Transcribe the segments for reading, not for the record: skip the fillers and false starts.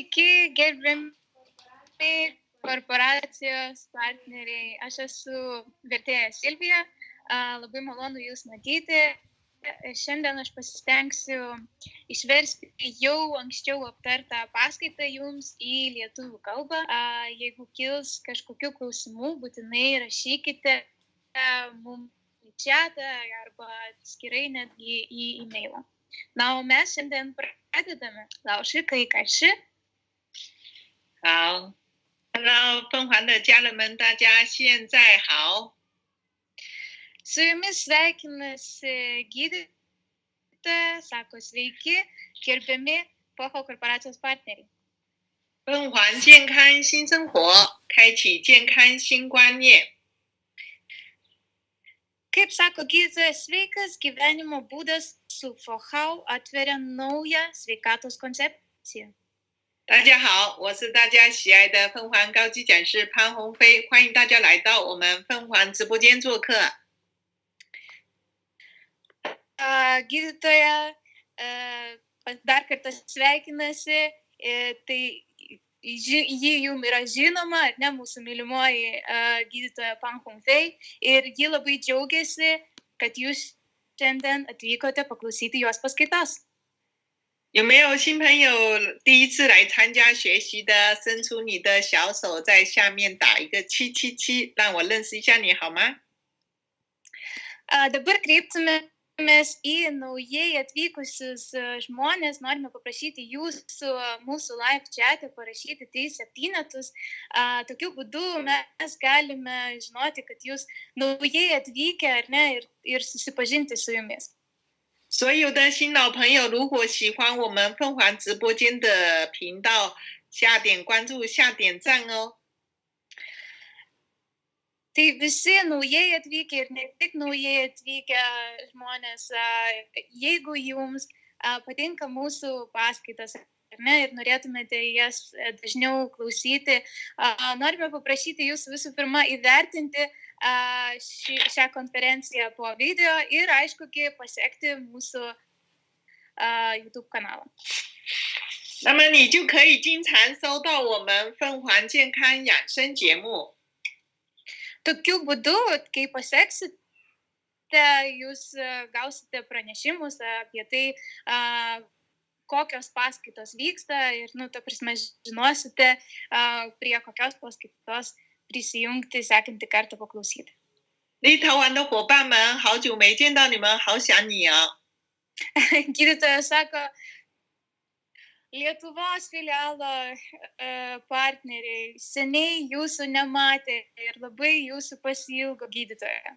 Sveiki, gerbiami korporacijos partneriai. Aš esu vertėja Silvija. Labai malonu Jūs matyti. Šiandien aš pasistengsiu išversti jau anksčiau aptartą paskaitą Jums į lietuvių kalbą. Jeigu kils kažkokių klausimų, būtinai rašykite mums į chatą arba atskirai netgi į e-mailą. Na, o mes šiandien pradedame. 老师可以开始。好 ，Hello， 凤凰的家人们，大家现在好。Su jumis sveikinasi gydytoja, sako sveiki, gerbiami POHO korporacijos partneriai. 凤凰健康新生活，开启健康新观念。Kaip sako gydytojas, sveikas gyvenimo būdas su FOHO atveria naują sveikatos koncepciją. 大家好，我是大家喜爱的凤凰高级讲师潘鸿飞，欢迎大家来到我们凤凰直播间做客。Gydytoja dar kartą sveikinasi, tai ji jums yra žinoma, ar ne, mūsų mylimoji gydytoja Pan Hongfei, ir ji labai džiaugiasi, kad jūs šiandien atvykote paklausyti jos paskaitos. 有没有新朋友第一次来参加学习的，伸出你的小手，在下面打一个777，让我认识一下你好吗？ Dabar kreiptumės į naujai atvykusius žmonės, norime paprašyti jūsų mūsų live chat'e parašyti 3 7. Tokiu būdu mes galime žinoti, kad jūs naujai atvykę, ar ne, ir susipažinti su jumis. 所有的新老朋友，如果喜欢我们凤凰直播间的频道，下点关注，下点赞哦。 Tai visi naujai atvykę ir ne tik naujai atvykę žmonės, jeigu jums patinka mūsų paskaitos, ar ne, ir norėtumėte jas dažniau klausyti, norime paprašyti jūsų visų pirma įvertinti šią konferenciją po video ir aišku, pasiekti mūsų YouTube kanalą. 那么你就可以经常收到我们凤凰健康养生节目。 Tokiu būdu, kai pasieksite, jūs gausite pranešimus apie tai, kokios paskaitos vyksta ir, ta prasme, žinosite, prie kokios paskaitos prisijungti sekantį kartą paklausyti. 立陶宛的伙伴们，好久没见到你们，好想你啊！ Gydytojas sako, Lietuvos filialo partneriai seniai jūsų nematė ir labai jūsų pasiilgo gydytoja.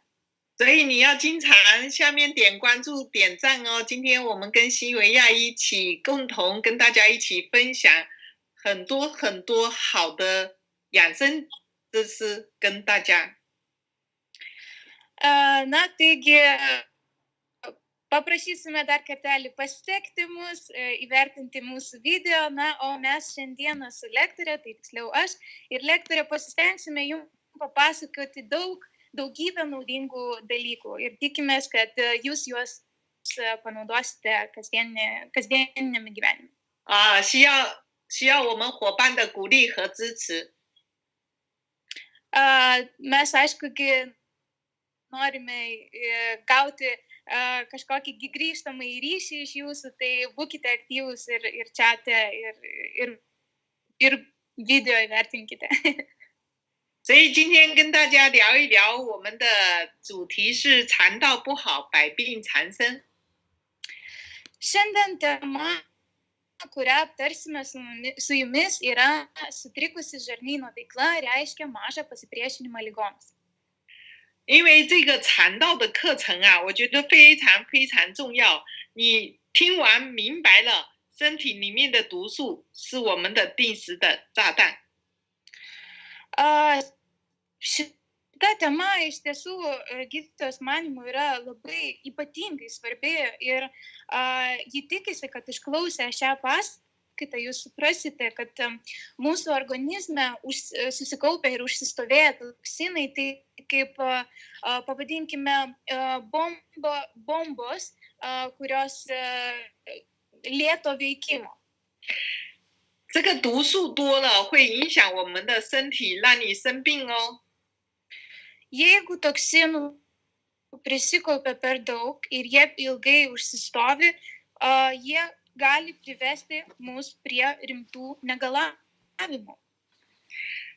所以你要经常下面点关注、点赞哦。今天我们跟西维亚一起共同跟大家一起分享很多很多好的养生知识跟大家。 Na, taigi, paprašysime dar kartelį pasiekti mus, įvertinti mūsų video, na, o mes šiandieną su lektorė, tai tiksliau aš, ir lektorė pasistengsime jums papasakoti daugybę naudingų dalykų ir tikimės, kad jūs juos panaudosite kasdieniniame gyvenime. 需要我们伙伴的鼓励和支持。 Mes, aišku, norime gauti kažkokį grįžtamąjį ryšį iš jūsų, tai būkite aktyvūs ir chat'e, ir video įvertinkite. 所以今天跟大家聊一聊，我们的主题是肠道不好，百病缠身。 Šiandien tema, kurią aptarsime su jumis, yra sutrikusi žarnyno veikla, reiškia mažą pasipriešinimą ligoms. 因为这个肠道的课程啊，我觉得非常非常重要。你听完明白了，身体里面的毒素是我们的定时的炸弹。 Šita tema iš tiesų gydytojos manymu yra labai ypatingai svarbi ir ji tikisi, kad išklausę šią paskaitą jūs suprasite, kad mūsų organizme susikaupia ir užsistovėję toksinai, tai kaip, pavadinkime, bombos, kurios lėto veikimo. 这个毒素多了会影响我们的身体，让你生病哦。Jeigu toksinų prisikaupia per daug ir jie ilgai užsistovi, jie gali privesti mus prie rimtų negalavimų.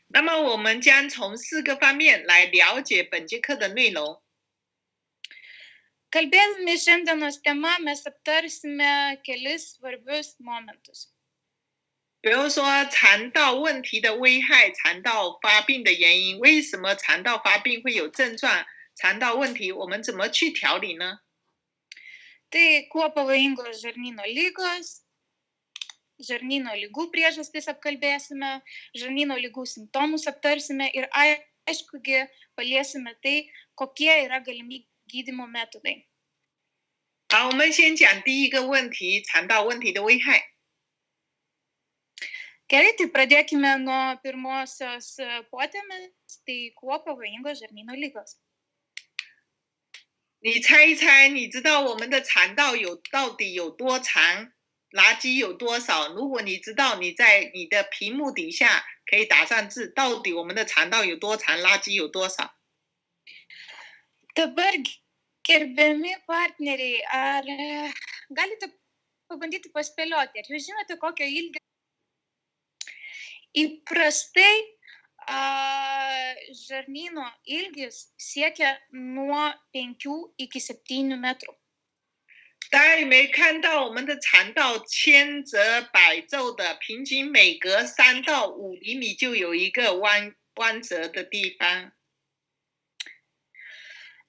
那么我们将从4个方面来了解本节课的内容。Kalbėdami šiandienos tema, mes aptarsime kelis svarbius momentus. 比如说肠道问题的危害，肠道发病的原因，为什么肠道发病会有症状？肠道问题我们怎么去调理呢？ Tai kuo pavojingos žarnyno lygos, žarnyno lygų priežastis apkalbėsime, žarnyno lygų simptomus aptarsime ir aiškugi paliesime tai, kokie yra galimi gydymo metodai. 好，我们先讲第一个问题，肠道问题的危害。 Gerai, tai pradėkime nuo pirmosios potemės, tai kuo pavojingos žarnyno lygos. 你猜一猜，你知道我们的肠道到底有多长，垃圾有多少？如果你知道，你在你的屏幕底下可以打上字，到底我们的肠道有多长，垃圾有多少？ Dabar, gerbiami partneriai, ar galite pabandyti paspėlioti, ar jūs žinote, kokio ilgio? Įprastai žarnyno ilgis siekia nuo 5 iki 7 metrų. 大家有没有看到我们的肠道千折百皱的，平均每隔3到5厘米就有一个弯折的地方？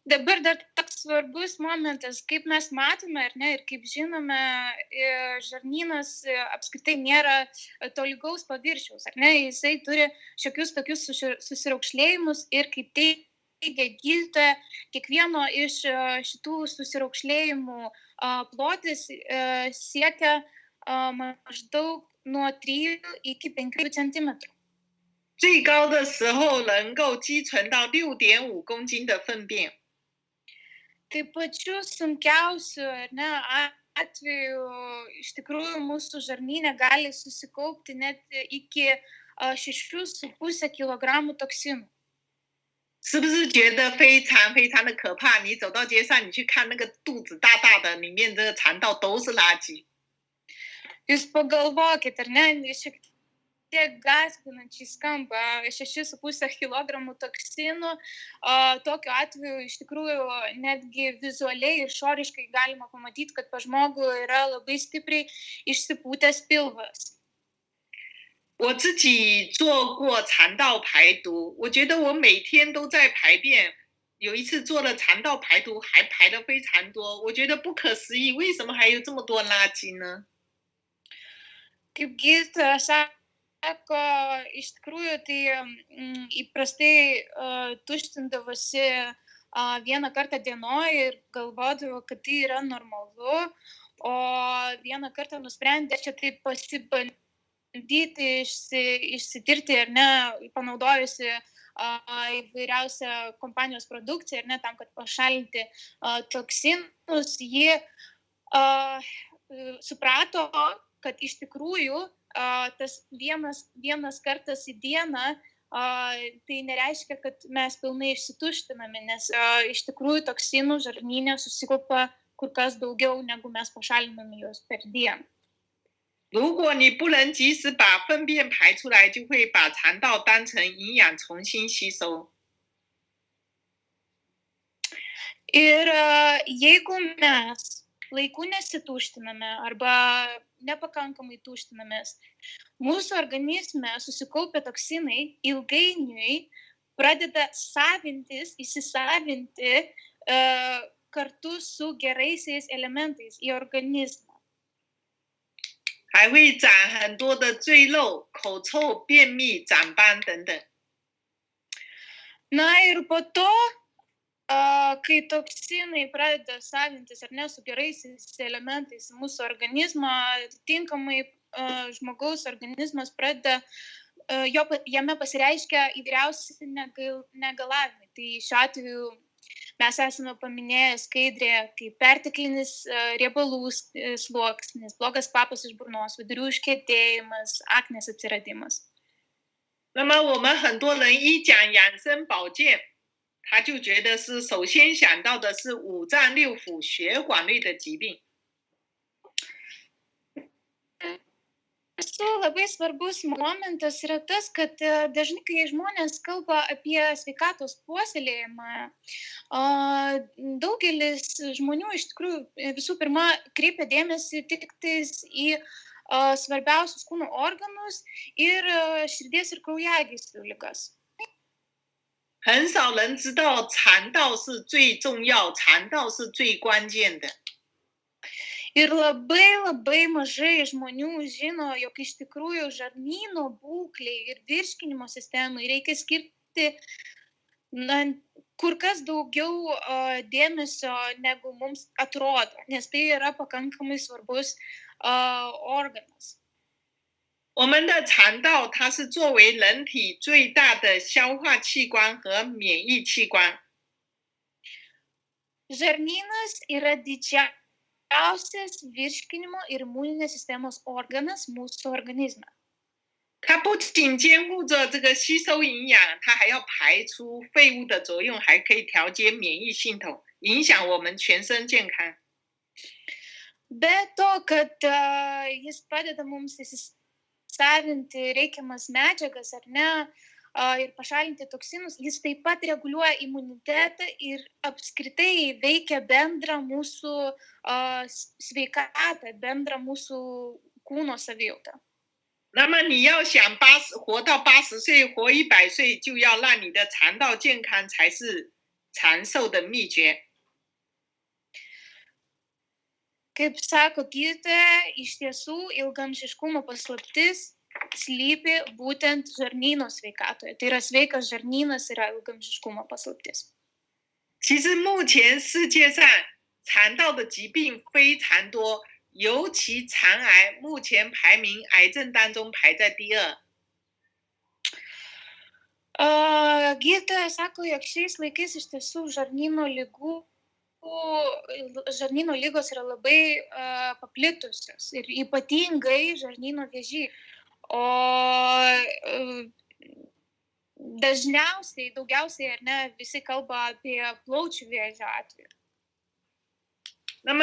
Dabar dar toks svarbus momentas, kaip mes matome ir kaip žinome, žarnynas apskritai nėra tolygaus paviršiaus, jisai turi šiokius tokius susiraukšlėjimus ir kaip teigia gydytoja, kiekvieno iš šitų susiraukšlėjimų plotis siekia maždaug nuo 3 iki 5 centimetrų. 最高的时候能够积存到6.5公斤的粪便。 Tai pačiu sunkiausiu atveju iš tikrųjų mūsų žarnyne gali susikaupti net iki 6,5 kilogramų toksinų. 是不是觉得非常非常的可怕？你走到街上，你去看那个肚子大大的，里面的肠道都是垃圾。 Jūs pagalvokit, ar ne, šiek tiek gąsdinančiai skamba 6,5 kilogramų toksinų. Tokiu atveju iš tikrųjų netgi vizualiai ir išoriškai galima pamatyti, kad pas žmogų yra labai stipriai išsipūtęs pilvas. 我自己做过肠道排毒，我觉得我每天都在排便。有一次做了肠道排毒，还排得非常多，我觉得不可思议，为什么还有这么多垃圾呢？ Kaip gydytoja sako, iš tikrųjų tai įprastai tuštindavosi vieną kartą dienoje ir galvodavo, kad tai yra normalu, o vieną kartą nusprendė čia taip pasibandyti išsitirti ar ne, panaudojusi įvairiausią kompanijos produkciją ar ne, tam, kad pašalinti toksinus, ji suprato, kad iš tikrųjų tas vienas kartas į dieną tai nereiškia, kad mes pilnai išsituštiname, nes iš tikrųjų toksinų žarnyne susikaupa kur kas daugiau, negu mes pašaliname juos per dieną. 如果你不能及时把粪便排出来，就会把肠道当成营养重新吸收。 Ir jeigu mes laiku nesituštiname arba nepakankamai tuštinamės, mūsų organizme susikaupę toksinai ilgainiui pradeda įsisavinti kartu su geraisiais elementais į organizmą. 还会长很多的赘肉、口臭、便秘、长斑等等。 Na ir po to, kai toksinai pradeda savintis ar ne su geraisiais elementais mūsų organizmą, atitinkamai žmogaus organizmas pradeda, jame pasireiškia įvairiausi negalavimai. Tai šiuo atveju Mes esame paminėję skaidrėje, kaip perteklinis riebalų sluoksnis, blogas kvapas iš burnos, vidurių užkietėjimas, aknės atsiradimas. 那么我们很多人一讲养生保健，他就觉得是首先想到的是五脏六腑、血管类的疾病。 Labai svarbus momentas yra tas, kad dažnai, kai žmonės kalba apie sveikatos puoselėjimą, daugelis žmonių iš tikrųjų visų pirma kreipia dėmesį tik į svarbiausius kūno organus ir širdies ir kraujagyslių ligas. 很少人知道肠道是最重要，肠道是最关键的。 Ir labai mažai žmonių žino, jog iš tikrųjų žarnyno būklei ir virškinimo sistemai reikia skirti kur kas daugiau dėmesio, negu mums atrodo, nes tai yra pakankamai svarbus organas. 我们的肠道它是作为人体最大的消化器官和免疫器官。 Žarnynas yra didžiausias virškinimo ir imuninės sistemos organas mūsų organizme. 它不仅兼顾着这个吸收营养，它还要排出废物的作用，还可以调节免疫系统，影响我们全身健康。 Be to, kad jis padeda mums įsisavinti reikiamas medžiagas ar ne, ir pašalinti toksinus, jis taip pat reguliuoja imunitetą ir apskritai veikia bendrą mūsų sveikatą, bendrą mūsų kūno savijautą. 那么你要想活到80岁，活100岁，就要让你的肠道健康才是长寿的秘诀。 Kaip sako gydytoja, iš tiesų ilgamžiškumo paslaptis slypi būtent žarnyno sveikatoje. Tai yra sveikas žarnynas yra ilgamžiškumo paslaptis. 其实目前世界上肠道的疾病非常多，尤其肠癌目前排名癌症当中排在第2。 Gydytoja sako, jog šiais laikais iš tiesų žarnyno lygos yra labai paplitusios ir ypatingai žarnyno vėžys. O daugiausiai ar ne, visi kalba apie plaučių vėžio atveju. 那么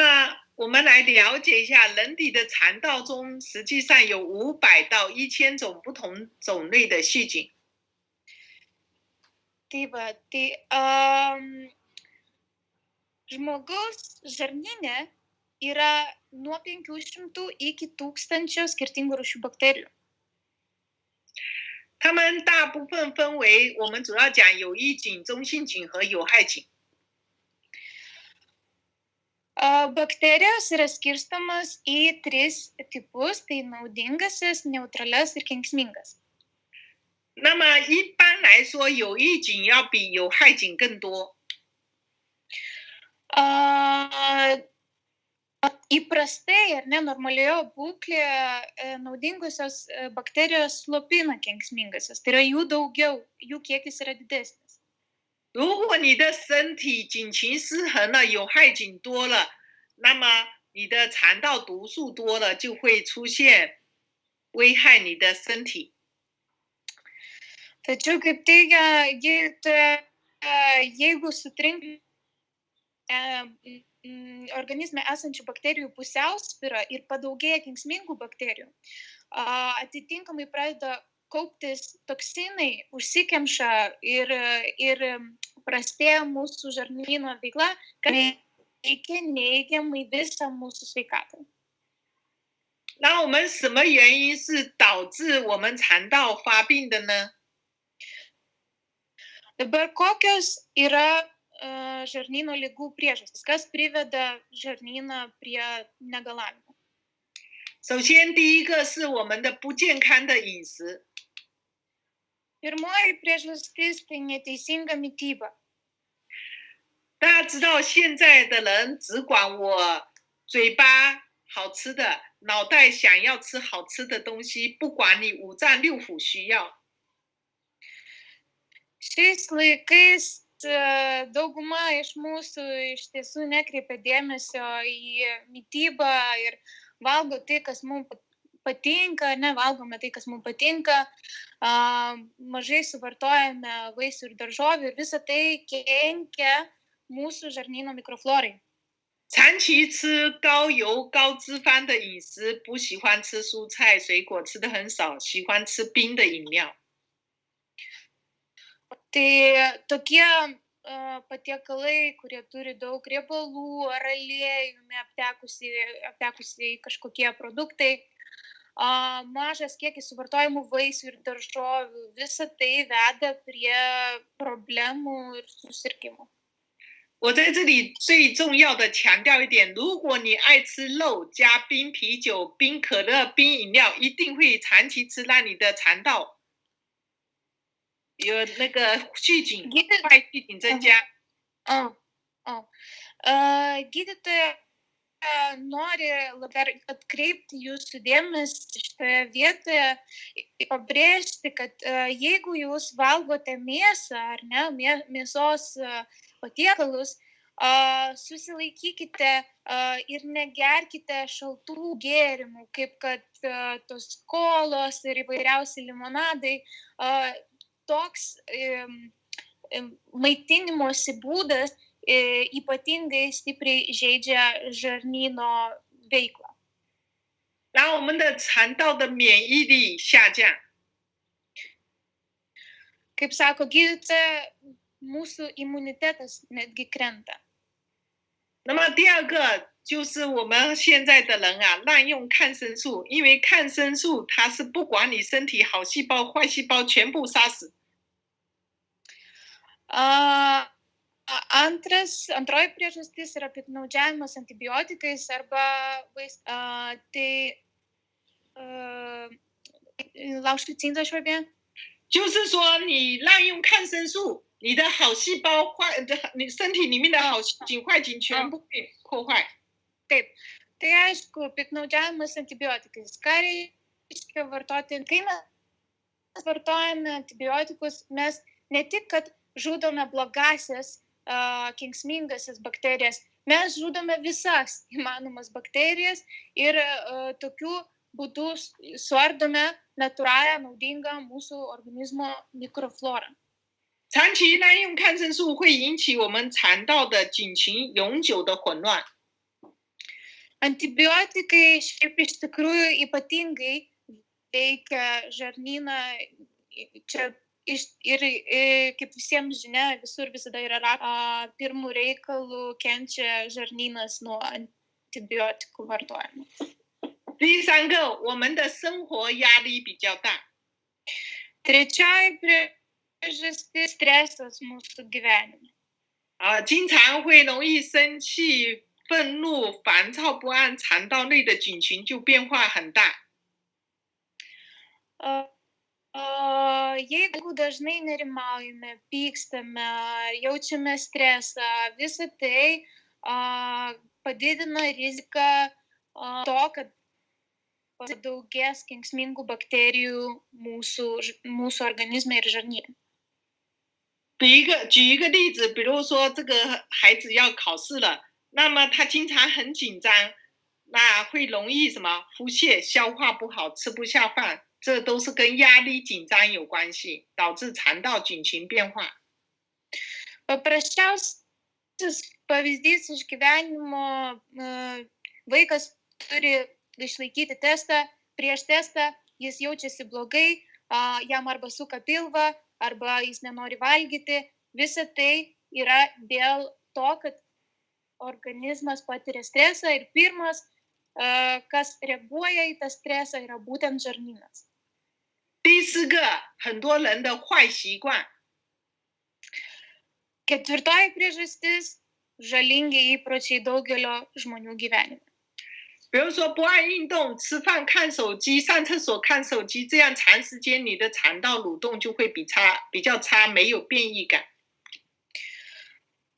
我们来了解一下，人体的肠道中实际上有500到1000种不同种类的细菌。 Žmogaus žarnyne yra nuo 500 iki 1000 skirtingų rūšių bakterijų. 它们大部分分为我们主要讲有益菌、中性菌和有害菌。 Bakterijos yra skirstomas į 3 tipus, tai naudingasis, neutralias ir kenksmingas. 那么一般来说，有益菌要比有害菌更多。 Įprastai ar ne, normalioje būklėje naudingosios bakterijos slopina kenksmingasias, tai yra jų daugiau, jų kiekis yra didesnis. 如果你的身体菌群失衡了，有害菌多了，那么你的肠道毒素多了，就会出现危害你的身体。 Tačiau, kaip teigia gydytoja, jeigu sutrinka organizme esančių bakterijų pusiausvyra ir padaugėja kenksmingų bakterijų, atitinkamai pradeda kauptis toksinai, užsikemša ir prastėja mūsų žarnyno veikla, kad veikia neigiamai visą mūsų sveikatą. 那我们什么原因是导致我们肠道发病的呢？ Dabar kokios yra žarnyno ligų priežastys? Kas priveda žarnyną prie negalavimo? 首先，第一个是我们的不健康的饮食。 Pirmoji priežastis tai neteisinga mityba. 大家知道，现在的人只管我嘴巴好吃的，脑袋想要吃好吃的东西，不管你五脏六腑需要。 Šiais laikais dauguma iš mūsų iš tiesų nekreipia dėmesio į mitybą ir valgo tai, kas mums patinka, nevalgome tai, kas mums patinka, mažai suvartojame vaisių ir daržovių ir visa tai kenkia mūsų žarnyno mikroflorai. 长期吃高油高脂肪的饮食，不喜欢吃蔬菜水果，吃的很少，喜欢吃冰的饮料。 Tai tokie patiekalai, kurie turi daug riebalų ar aliejumi aptekusiai kažkokie produktai, mažas kiekis suvartojimų vaisių ir daržovių, visa tai veda prie problemų ir susirgimų. 我在这里最重要的强调一点，如果你爱吃肉，加冰啤酒、冰可乐、冰饮料，一定会长期吃，让你的肠道有那个坏细菌增加。Gydytoja nori dar atkreipti jūsų dėmesį šitoje vietoje, pabrėžti, kad jeigu jūs valgote mėsą ar ne, mėsos patiekalus, susilaikykite ir negerkite šaltų gėrimų, kaip kad tos kolos ir įvairiausi limonadai. Toks maitinimosi būdas ypatingai stipriai žaidžia žarnyno veiklą. 让我们的肠道的免疫力下降。 Kaip sako gydytoja, mūsų imunitetas netgi krenta. 那么第二个就是我们现在的人啊，滥用抗生素，因为抗生素它是不管你身体好细胞、坏细胞全部杀死。 Antroji priežastis yra piktnaudžiavimas antibiotikais arba tai laužti cinta švabė. 就是说你滥用抗生素，你的好细胞你身体里面的好坏菌全部被破坏。 Taip, tai aišku, piktnaudžiavimas antibiotikais. Ką reiškia vartoti? Kai mes vartojame antibiotikus, mes ne tik, kad žudome blogasias, kenksmingasias bakterijas, mes žudome visas įmanomas bakterijas ir tokiu būdu suardome natūralią, naudingą mūsų organizmo mikroflorą. 长期滥用抗生素会引起我们肠道的菌群永久的混乱。 Antibiotikai šiaip iš tikrųjų ypatingai veikia žarnyną. Čia ir kaip visiems žinia, visur visada yra pirmų reikalų kenčia žarnynas nuo antibiotikų vartojimo. 第三个，我们的生活压力比较大。 Trečioji priežastis - stresas mūsų gyvenime. 经常会容易生气、愤怒、烦躁不安，肠道内的菌群就变化很大。 Jeigu dažnai nerimaujame, pykstame, jaučiame stresą, visa tai padidina riziką to, kad padaugės kenksmingų bakterijų mūsų organizme ir žarnyne. 举一个例子，比如说这个孩子要考试了，那么他经常很紧张，那会容易什么腹泻、消化不好、吃不下饭，这都是跟压力紧张有关系，导致肠道菌群变化。 Paprasčiausias pavyzdys iš gyvenimo vaikas turi išlaikyti testą, prieš testą jis jaučiasi blogai, jam arba suka pilvą, arba jis nenori valgyti. Visa tai yra dėl to, kad organizmas patiria stresą ir pirmas, kas reaguoja į tą stresą, yra būtent žarnynas. 第四个，很多人的坏习惯。 Ketvirtoji priežastis - žalingi įpročiai daugelio žmonių gyvenime. 比如说不爱运动、吃饭看手机、上厕所看手机，这样长时间你的肠道蠕动就会比较差，没有便意感。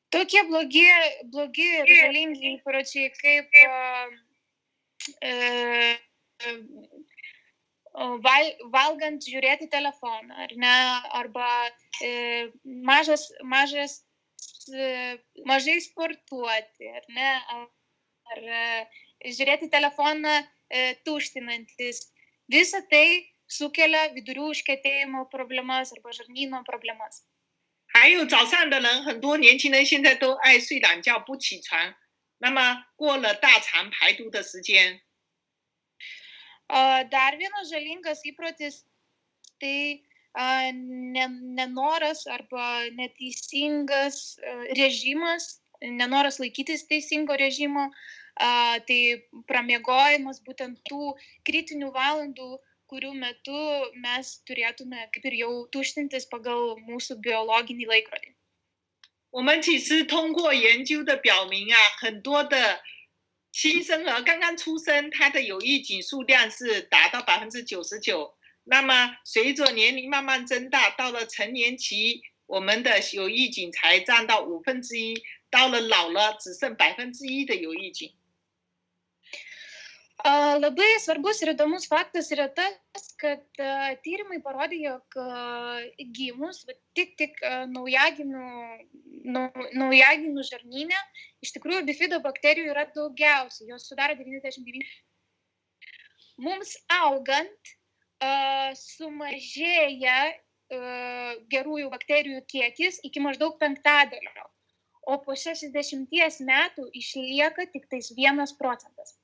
Tokie blogi ir žalingi įpročiai kaip valgant žiūrėti telefoną, ar ne, arba mažas mažai sportuoti, ar ne, ar žiūrėti telefoną tuštinantis. Visa tai sukelia vidurių užkietėjimo problemas arba žarnyno problemas. 还有早上的人，很多年轻人现在都爱睡懒觉不起床，那么过了大肠排毒的时间。Dar vienas žalingas įprotis tai nenoras arba neteisingas režimas, nenoras laikytis teisingo režimo, tai pramiegojimas būtent tų kritinių valandų, kurių metu mes turėtume kaip ir jau tuštintis pagal mūsų biologinį laikrodį. 我们其实通过研究的表明啊，很多的新生儿刚刚出生，他的有益菌数量是达到99%。那么随着年龄慢慢增大，到了成年期，我们的有益菌才占到1/5，到了老了只剩1%的有益菌。Labai svarbus ir įdomus faktas yra tas, kad tyrimai parodė, jog gimus tik naujagimių žarnyne iš tikrųjų bifidobakterijų yra daugiausiai, jos sudaro 99. Mums augant sumažėja gerųjų bakterijų kiekis iki maždaug 1/5, o po 60 metų išlieka tik tais 1%.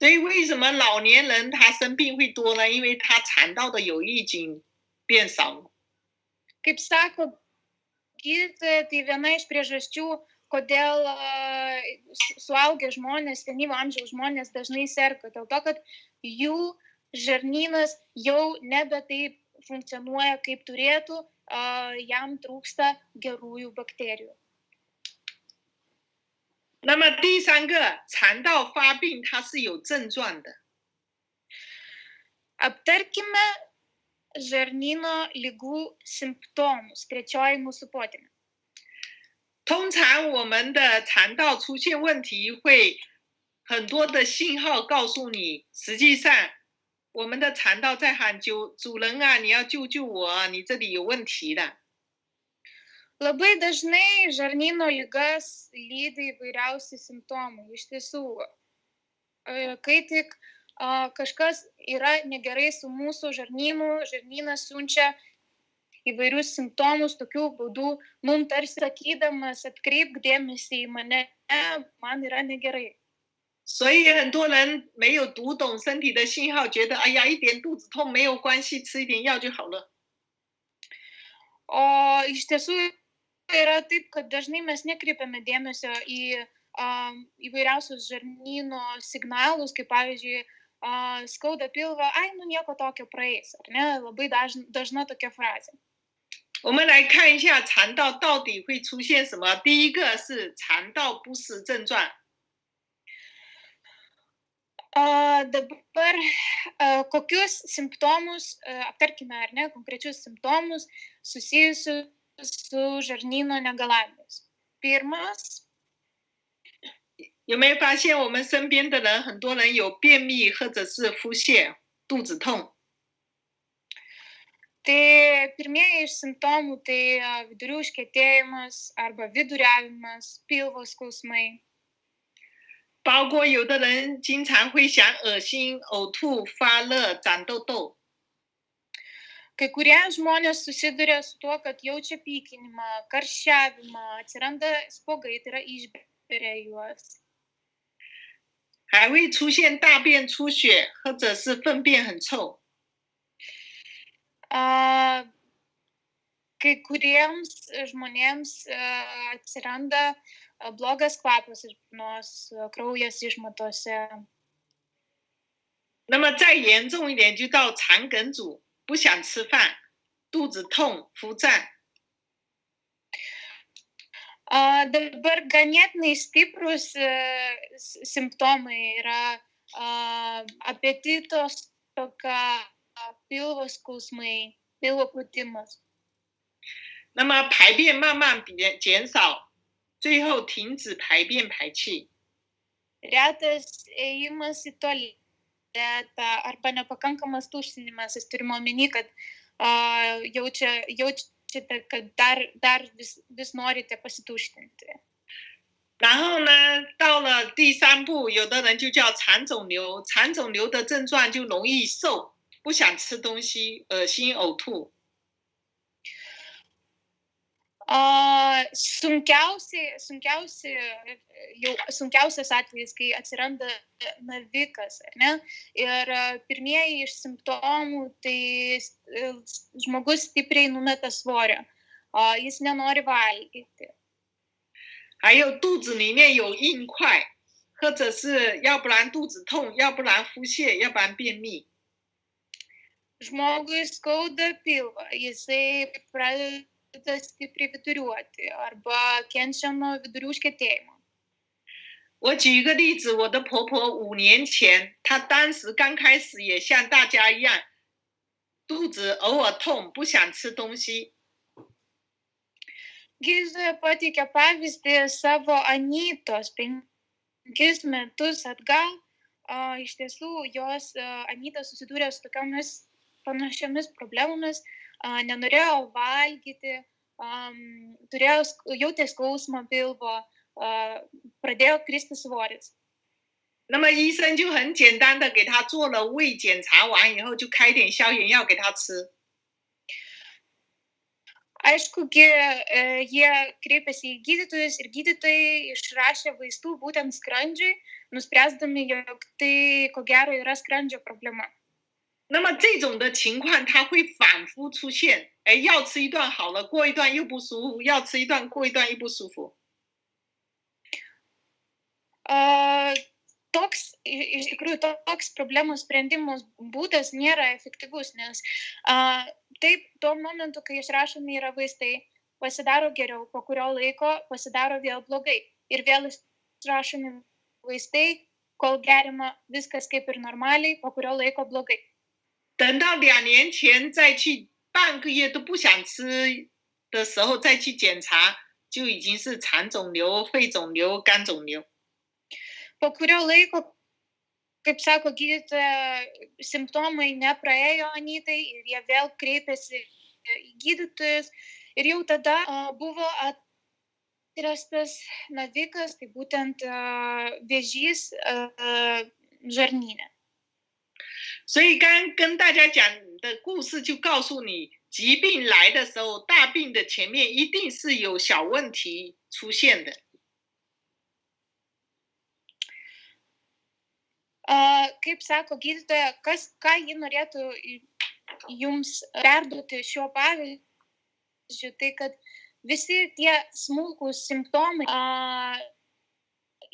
所以为什么老年人他生病会多呢？因为他肠道的有益菌变少了。 Kaip sako gydytoja, tai viena iš priežasčių, kodėl suaugę žmonės, senyvo amžiaus žmonės dažnai serga, dėl to, kad jų žarnynas jau nebe taip funkcionuoja, kaip turėtų, jam trūksta gerųjų bakterijų. 那么第三个，肠道发病它是有症状的。 Aptarkime žarnyno ligų simptomus, trečioji mūsų potemė. 通常我们的肠道出现问题，会很多的信号告诉你，实际上我们的肠道在喊主人啊，你要救救我啊，你这里有问题了。 Labai dažnai žarnyno ligas lydi įvairiausi simptomai. Iš tiesų, kai tik kažkas yra negerai su mūsų žarnynu, žarnynas siunčia įvairius simptomus, tokių būdų, mums tarsi sakydamas, atkreipk dėmesį į mane, man yra negerai. 所以很多人没有读懂身体的信号，觉得哎呀，一点肚子痛没有关系，吃一点药就好了。 O iš tiesų yra taip, kad dažnai mes nekreipiame dėmesio į įvairiausius žarnyno signalus, kaip pavyzdžiui, skauda pilvą, ai, nu nieko tokio praeis, ar ne? Labai dažna tokia frazė. 我们来看一下肠道到底会出现什么。第一个是肠道不适症状。 Dabar kokius simptomus, aptarkime, ar ne, konkrečius simptomus susijusius su žarnyno negalavimais. Pirmas. 有没有发现我们身边的人，很多人有便秘或者是腹泻、肚子痛？ Tai pirmieji iš simptomų tai vidurių užkietėjimas arba viduriavimas, pilvo skausmai. 包括有的人经常会想恶心、呕吐、发热、长痘痘。 Kai kurie žmonės susiduria su tuo, kad jaučia pykinimą, karščiavimą, atsiranda spuogai, tai yra išberia juos. 还会出现大便出血，或者是粪便很臭。 Kai kuriems žmonėms atsiranda blogas kvapas iš burnos, kraujas išmatose. 那么再严重一点，就到肠梗阻，不想吃饭，肚子痛、腹胀。 Dabar ganėtinai stiprus simptomai yra apetito stoka, pilvo skausmai, pilvo pūtimas. 那么排便慢慢减少，最后停止排便排气。 Retas ėjimas į tualetą arba nepakankamas tuštinimas, jis turime omeny, kad jaučia šitą, kad vis norite pasituštinti. 然后呢，到了第3步，有的人就叫肠肿瘤，肠肿瘤的症状就容易瘦，不想吃东西，恶心呕吐。Sunkiausias atvejis, kai atsiranda navikas, ar ne? Ir pirmieji iš simptomų, tai žmogus stipriai numeta svorio, jis nenori valgyti. 还有肚子里面有硬块，或者是要不然肚子痛，要不然腹泻，要不然便秘。Žmogui skauda pilvą, jisai pradeda stipriai viduriuoti arba kenčia nuo vidurių užkietėjimo. 我举一个例子，我的婆婆5年前，她当时刚开始也像大家一样，肚子偶尔痛，不想吃东西。Gydytoja pateikė pavyzdį savo anytos 5 metus atgal. Iš tiesų, jos anyta susidūrė su tokiamis panašiomis problemomis, nenorėjo valgyti, jautė skausmą pilvo, pradėjo kristi svoris. 那么医生就很简单的给她做了胃检查完以后，就开点消炎药给她吃。Aišku, jie kreipėsi į gydytojus ir gydytojai išrašė vaistų būtent skrandžiui, nuspręsdami, jog tai ko gero yra skrandžio problema. 那么这种的情况它会反复出现，要吃一段好了，过一段又不舒服，要吃一段，过一段又不舒服。Iš tikrųjų, toks problemų sprendimo būdas nėra efektyvus, nes taip, tuo momentu, kai išrašomi yra vaistai, pasidaro geriau, po kurio laiko pasidaro vėl blogai. Ir vėl išrašomi vaistai, kol gerima viskas kaip ir normaliai, po kurio laiko blogai. 等到2年前再去半个月都不想吃的时候再去检查，就已经是肠肿瘤、肺肿瘤、肝肿瘤。 Po kurio laiko, kaip sako gydytoja, simptomai nepraėjo anytai ir jie vėl kreipėsi į gydytojus ir jau tada buvo atrastas navikas, tai būtent vėžys žarnyne. 所以刚刚跟大家讲的故事就告诉你，疾病来的时候，大病的前面一定是有小问题出现的。 Kaip sako gydytoja, ką ji norėtų jums perduoti šiuo pavyzdžiu, tai kad visi tie smulkūs simptomai,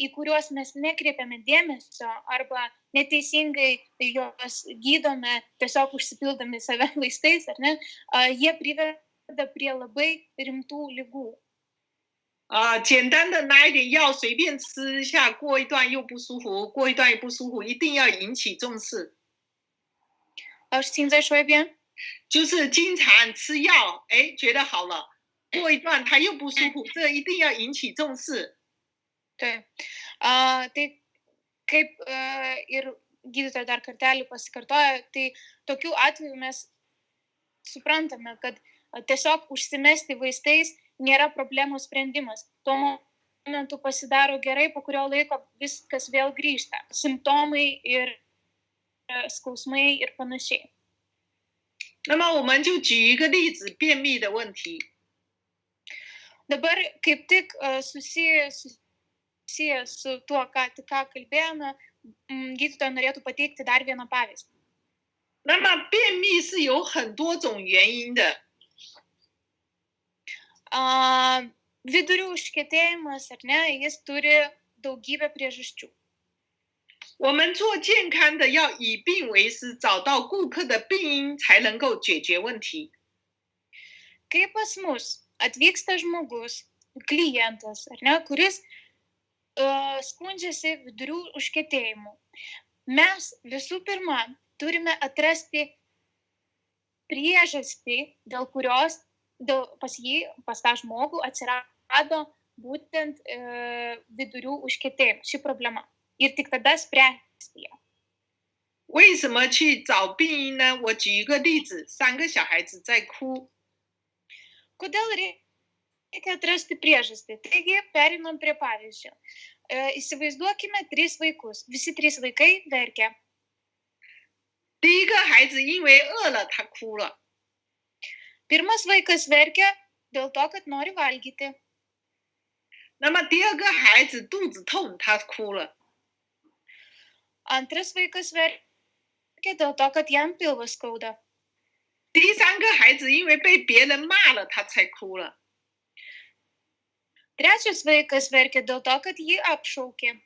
į kuriuos mes nekreipiame dėmesio arba neteisingai juos gydome, tiesiog užsipildami save vaistais, ar ne, jie priveda prie labai rimtų ligų. 简单的拿一点药随便吃一下，过一段又不舒服，过一段又不舒服，一定要引起重视。Aš xin再说一遍。就是经常吃药，觉得好了，过一段他又不舒服，这一定要引起重视。对，tai kaip ir gydytoja dar kartelį pasikartoja, tai tokių atvejų mes suprantame, kad tiesiog užsimesti vaistais nėra problemų sprendimas. Tuo metu pasidaro gerai, po kurio laiko viskas vėl grįžta. Simptomai ir skausmai ir panašiai. 那么我们就举一个例子，便秘的问题。 Dabar kaip tik susiję su tuo, ką tik kalbėjome, gydytoja norėtų pateikti dar vieną pavyzdį. 那么便秘是有很多种原因的。 Vidurių užkietėjimas, ar ne, jis turi daugybę priežasčių. 我们做健康的要以病为师，找到顾客的病因才能够解决问题。 Kai pas mus atvyksta žmogus, klientas, ar ne, kuris skundžiasi vidurių užkietėjimu, mes visų pirma turime atrasti priežastį, dėl kurios pas tą žmogų atsirado būtent vidurių užkietėjimas, ši problema. Ir tik tada spręsti ją. 为什么去找病因呢？我举一个例子，3个小孩子在哭。Kodėl reikia atrasti priežastį? Taigi, perinam prie pavyzdžio. Įsivaizduokime 3 vaikus. Visi 3 vaikai verkia. 第一个孩子因为饿了，他哭了。 Pirmas vaikas verkia dėl to, kad nori valgyti. 那么第二个孩子肚子痛，他哭了。 Antras vaikas verkia dėl to, kad jam pilvas skauda. 第三个孩子因为被别人骂了，他才哭了。 Trečias vaikas verkia dėl to, kad jį apšaukė.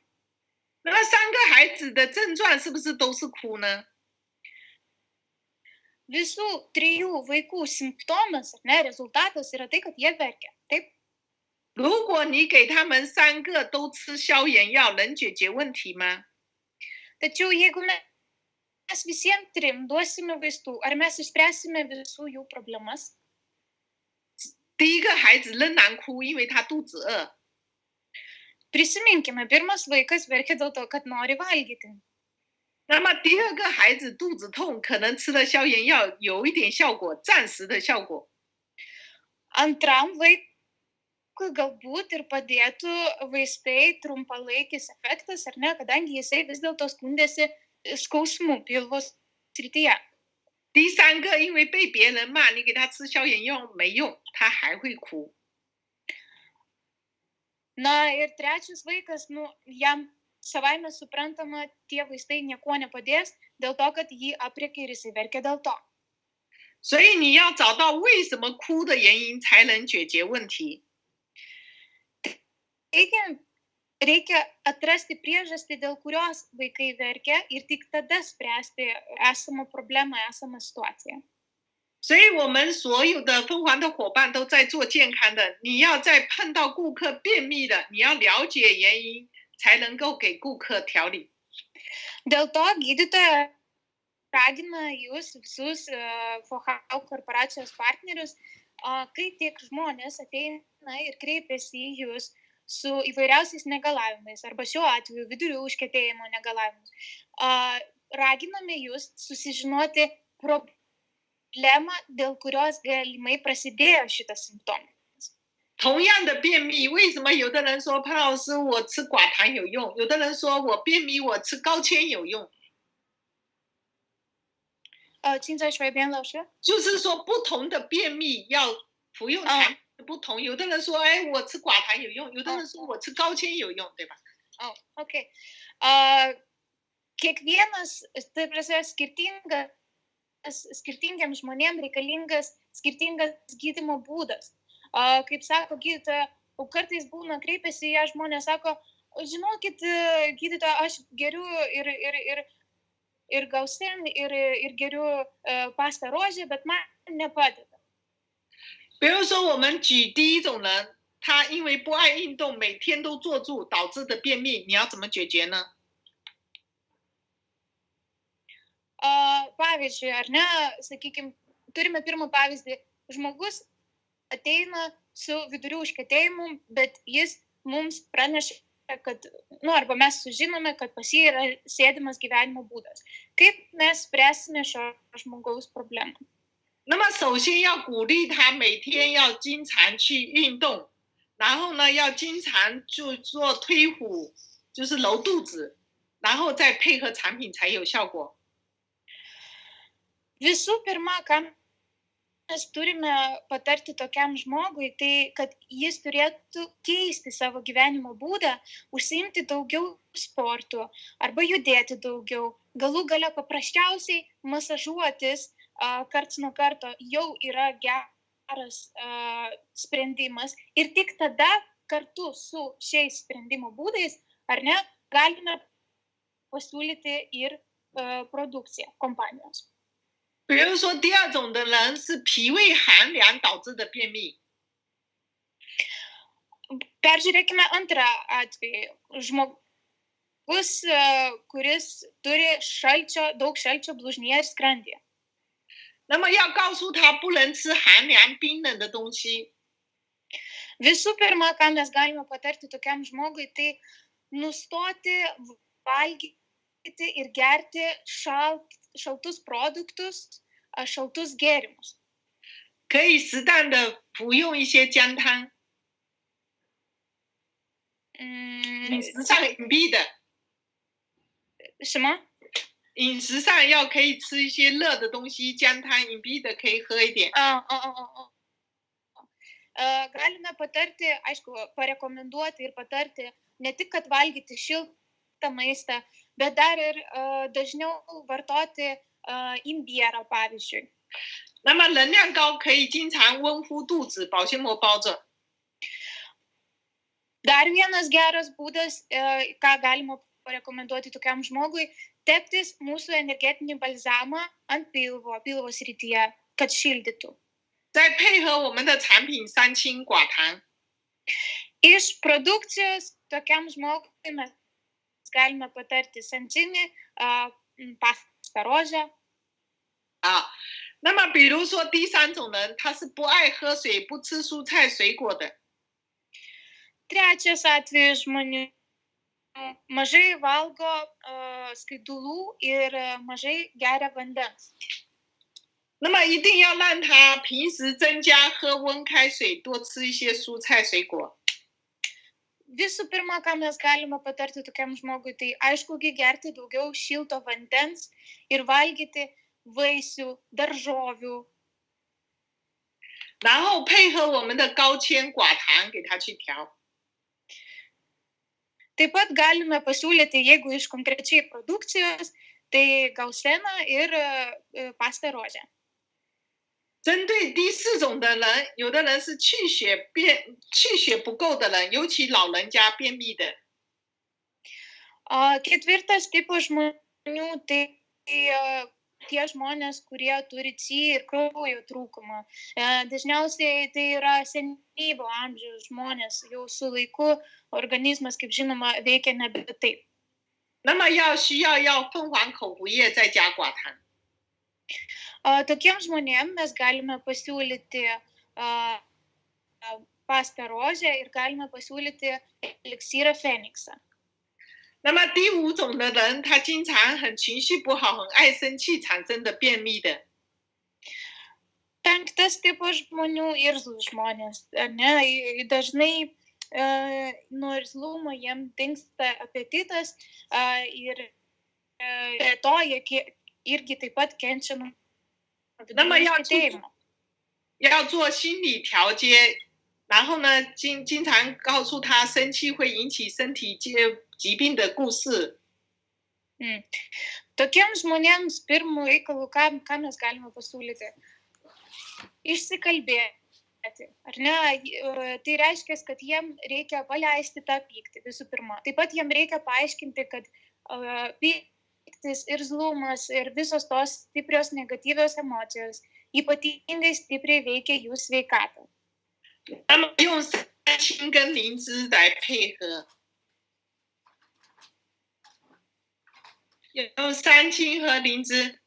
那么3个孩子的症状是不是都是哭呢？ Visų 3 vaikų simptomas, rezultatas yra tai, kad jie verkia. Taip? 如果你给他们3个都吃消炎药，能解决问题吗？ Tačiau jeigu mes visiems 3 duosime vaistų, ar mes išspręsime visų jų problemas? 第一个孩子仍然哭，因为他肚子饿。 Prisiminkime, pirmas vaikas verkia dėl to, kad nori valgyti. 那么第二个孩子肚子痛，可能吃了消炎药有一点效果，暂时的效果。 Antram vaikui galbūt ir padėtų vaistai trumpalaikis efektas, ar ne, kadangi jisai vis dėlto skundėsi skausmu pilvo srityje. 第三个，因为被别人骂，你给他吃消炎药没用，他还会哭。 Na ir trečias vaikas, jam savaime suprantama, tie vaistai nieko nepadės, dėl to, kad jį aprėkia ir jisai verkia dėl to. 所以你要找到为什么哭的原因，才能解决问题。 Taigi, reikia atrasti priežastį, dėl kurios vaikai verkia ir tik tada spręsti esamą problemą, esamą situaciją. 所以我们所有的凤凰的伙伴都在做健康的，你要在碰到顾客便秘的，你要了解原因，才能够给顾客调理。 Dėl to gydytoja ragina jūs visus FOHAU korporacijos partnerius, kai tiek žmonės ateina ir kreipiasi į jūs su įvairiausiais negalavimais, arba šiuo atveju vidurių užkietėjimo negalavimais, raginame jūs susižinoti problemą, dėl kurios galimai prasidėjo šitas simptomas. 同样的便秘，为什么有的人说潘老师我吃寡糖有用，有的人说我便秘我吃高纤有用？请再说一遍，老师。就是说不同的便秘要服用产品不同，有的人说哎我吃寡糖有用，有的人说我吃高纤有用，对吧？ Okay. Kiekvienas, tai prasme, skirtingiems žmonėms reikalingas skirtingas gydymo būdas. Kaip sako gydytoja, kartais būna kreipiasi ją žmonės, sako, žinokit, gydytoja, aš geriu ir gausen, ir geriu pastą rožę, bet man nepadeda. 比如说我们举第一种人，他因为不爱运动，每天都坐住导致的便秘，你要怎么解决呢？ Pavyzdžiui, ar ne, sakykime, turime pirmą pavyzdį, žmogus ateina su vidurių užkietėjimu, bet jis mums praneša, kad, arba mes sužinome, kad pas jį yra sėdimas gyvenimo būdas. Kaip mes spręsime šio žmogaus problemą? 那么首先要鼓励他每天要经常去运动，然后呢要经常就做推虎，就是揉肚子，然后再配合产品才有效果。 Visų pirma, ką mes turime patarti tokiam žmogui, tai kad jis turėtų keisti savo gyvenimo būdą, užsiimti daugiau sportų arba judėti daugiau. Galų gale paprasčiausiai masažuotis karts nuo karto jau yra geras sprendimas ir tik tada kartu su šiais sprendimo būdais, ar ne, galime pasiūlyti ir produkciją kompanijos. 比如说第二种的人是脾胃寒凉导致的便秘。 Peržiūrėkime antrą atvejį. Žmogus, kuris turi daug šalčio blužnyje ir skrandyje. 那么要告诉他不能吃寒凉冰冷的东西。 Visų pirma, ką mes galime patarti tokiam žmogui, tai nustoti valgyti ir gerti šaltus produktus, šaltus gėrimus. 可以适当的服用一些姜汤，饮食上隐蔽的，什么？饮食上要可以吃一些热的东西，姜汤隐蔽的可以喝一点。Galime patarti, aišku, parekomenduoti ir patarti ne tik, kad valgyti šiltą maistą, bet dar ir dažniau vartoti imbierą, pavyzdžiui. 那么能量高可以经常温敷肚子，保鲜膜包着。Dar vienas geras būdas, ką galima parekomenduoti tokiam žmogui, teptis mūsų energetinį balzamą ant pilvo srityje, kad šildytų. 再配合我们的产品三清寡糖。Iš produkcijos tokiam žmogui mes galime patarti sancinį, pastą rožę. 那么比如说第三种人，他是不爱喝水、不吃蔬菜水果的。Trečias atvejis žmonių mažai valgo skaidulų ir mažai geria vandens. 那么一定要让他平时增加喝温开水，多吃一些蔬菜水果。Visų pirma, ką mes galime patarti tokiam žmogui, tai aiškugi gerti daugiau šilto vandens ir valgyti vaisių, daržovių. 然后配合我们的高纤寡糖给他去调。Taip pat galime pasiūlyti, jeigu iš konkrečiai produkcijos, tai gauseną ir pastą rožę. 针对第四种的人，有的人是气血不够的人，尤其老人家便秘的。Ketvirtas tipas žmonių, tai tie žmonės, kurie turi C ir kraujo trūkumą. Dažniausiai tai yra senyvo amžiaus žmonės, jau su laiku organizmas, kaip žinoma, veikia nebe taip. 那么需要凤凰口服液再加寡糖。Tokiem žmonėm mes galime pasiūlyti pastą rožę ir galime pasiūlyti eliksyrą Feniksą. 那么第五种的人，他经常很情绪不好，很爱生气，产生的便秘的。Penktas tipas žmonių irzlūs žmonės, ne, dažnai nuo irzlumo jiem dingsta apetitas ir to jie irgi taip pat kenčia nuo 那么要做心理调节，然后呢，经常告诉他生气会引起身体疾病的故事。Tokiems žmonėms pirmų reikalų, ką mes galime pasiūlyti? Išsikalbėti, ar ne? Tai reiškia, kad jiem reikia paleisti tą pyktį visų pirma. Taip pat jiem reikia paaiškinti, kad irzlumas ir visos tos stiprios negatyvios emocijos ypatingai stipriai veikia jų sveikatą. 那么用三清跟灵芝来配合，用三清和灵芝。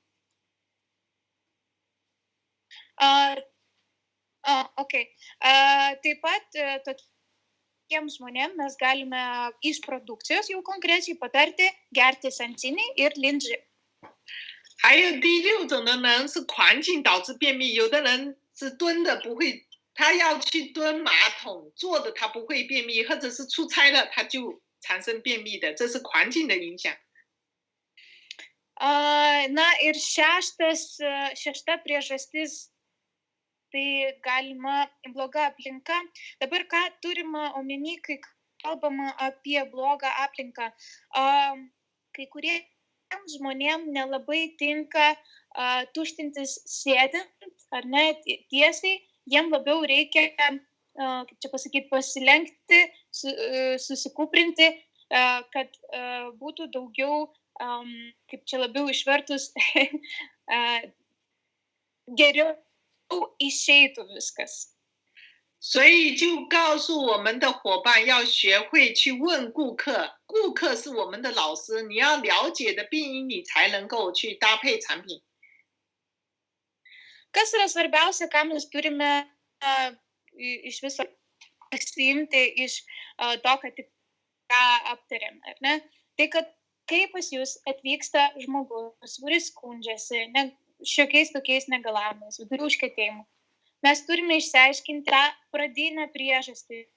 Taip pat tokiems žmonėms mes galime iš produkcijos jau konkrečiai patarti gerti sancinį ir lindžį. 还有第六种的人是环境导致便秘，有的人是蹲的不会，他要去蹲马桶，坐的他不会便秘，或者是出差了他就产生便秘的，这是环境的影响。Na ir šešta priežastis, tai galima bloga aplinka. Dabar ką turime omeny, kai kalbama apie blogą aplinką? Kai kurie žmonėm nelabai tinka tuštintis sėdint, ar ne, tiesiai, jiem labiau reikia, kaip čia pasakyti, pasilenkti, susikūprinti, kad būtų daugiau, kaip čia labiau išvertus, geriau išeitų viskas. 所以就告诉我们的伙伴要学会去问顾客，顾客是我们的老师，你要了解的病因，你才能够去搭配产品。 Kas yra svarbiausia, ką mes turime iš viso pasiimti iš to, kad tik ką aptarėm, ar ne? Tai, kad kai pas jūs atvyksta žmogus, kuris skundžiasi šiokiais tokiais negalavimais, vidurių užkietėjimu, mes turime išsiaiškinti tą pradinę priežastį,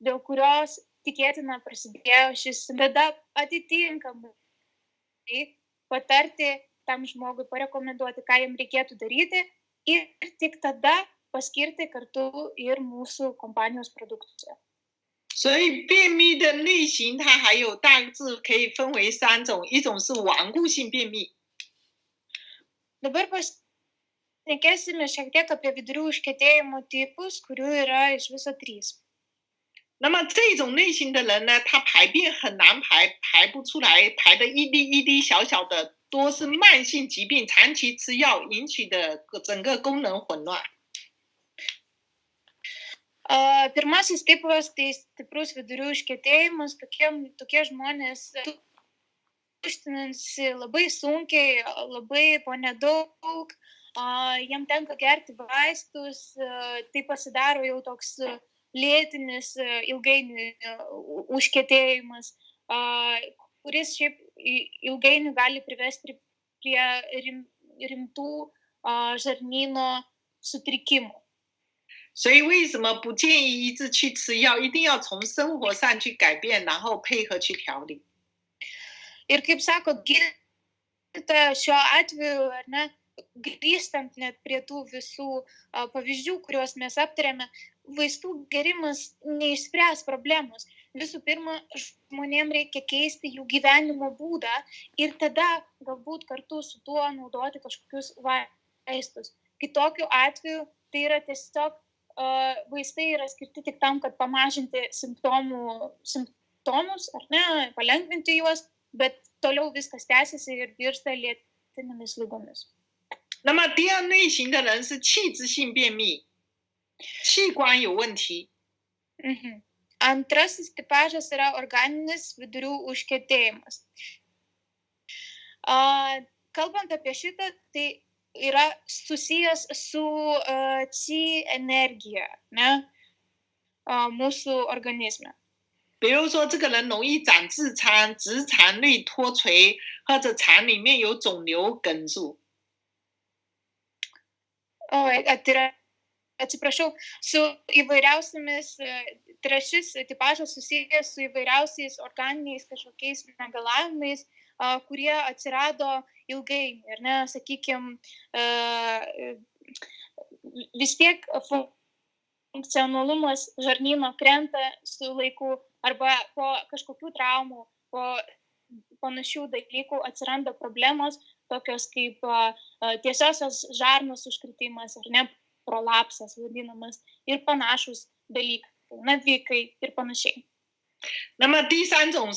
dėl kurios tikėtina prasidėjo šis, tada atitinkamai patarti tam žmogui, parekomenduoti, ką jam reikėtų daryti ir tik tada paskirti kartu ir mūsų kompanijos produkciją. 所以便秘的类型它还有大致可以分为3种，一种是顽固性便秘。 Dabar pašnekėsime šiek tiek apie vidurių užkietėjimo tipus, kurių yra iš viso 3. 那么这种类型的人呢，他排便很难排，排不出来，排的一滴一滴小小的，多是慢性疾病长期吃药引起的整个功能混乱。 Pirmasis tipas tai stiprus vidurių užkietėjimas, tokie žmonės tuštinasi labai sunkiai, labai po nedaug, jiem tenka gerti vaistus, tai pasidaro jau toks lėtinis ilgainiui užkietėjimas, kuris šiaip ilgainiui gali privesti prie rimtų žarnyno sutrikimų. 所以为什么不建议一直去吃药，一定要从生活上去改变，然后配合去调理。 Ir kaip sako gydytoja, šiuo atveju, ar ne, grįžtant net prie tų visų pavyzdžių, kuriuos mes aptarėme, vaistų gerimas neišspręs problemos. Visų pirma, žmonėms reikia keisti jų gyvenimo būdą ir tada galbūt kartu su tuo naudoti kažkokius vaistus. Kitokiu atveju tai yra tiesiog vaistai yra skirti tik tam, kad pamažinti simptomus, ar ne, palengvinti juos, bet toliau viskas tęsiasi ir virsta lėtinėmis ligomis. 那么第二类型的人是器质性便秘，器官有问题。 Antrasis tipažas yra organinis vidurių užkietėjimas. Kalbant apie šitą, tai yra susijęs su qi energija, ne, mūsų organizme. 比如说，这个人容易长痔疮、直肠内脱垂，或者肠里面有肿瘤梗阻。 Atsiprašau, su įvairiausiamis, tai yra šis tipažas susijęs su įvairiausiais organiniais kažkokiais negalavimais, kurie atsirado ilgainiui. Ir ne, sakykime, vis tiek funkcionalumas žarnyno krenta su laiku arba po kažkokių traumų, po panašių dalykų atsiranda problemos, tokios kaip tiesiosios žarnos užkritimas, ar ne, prolapsas vadinamas ir panašus dalykai, navikai ir panašiai. 那么第三种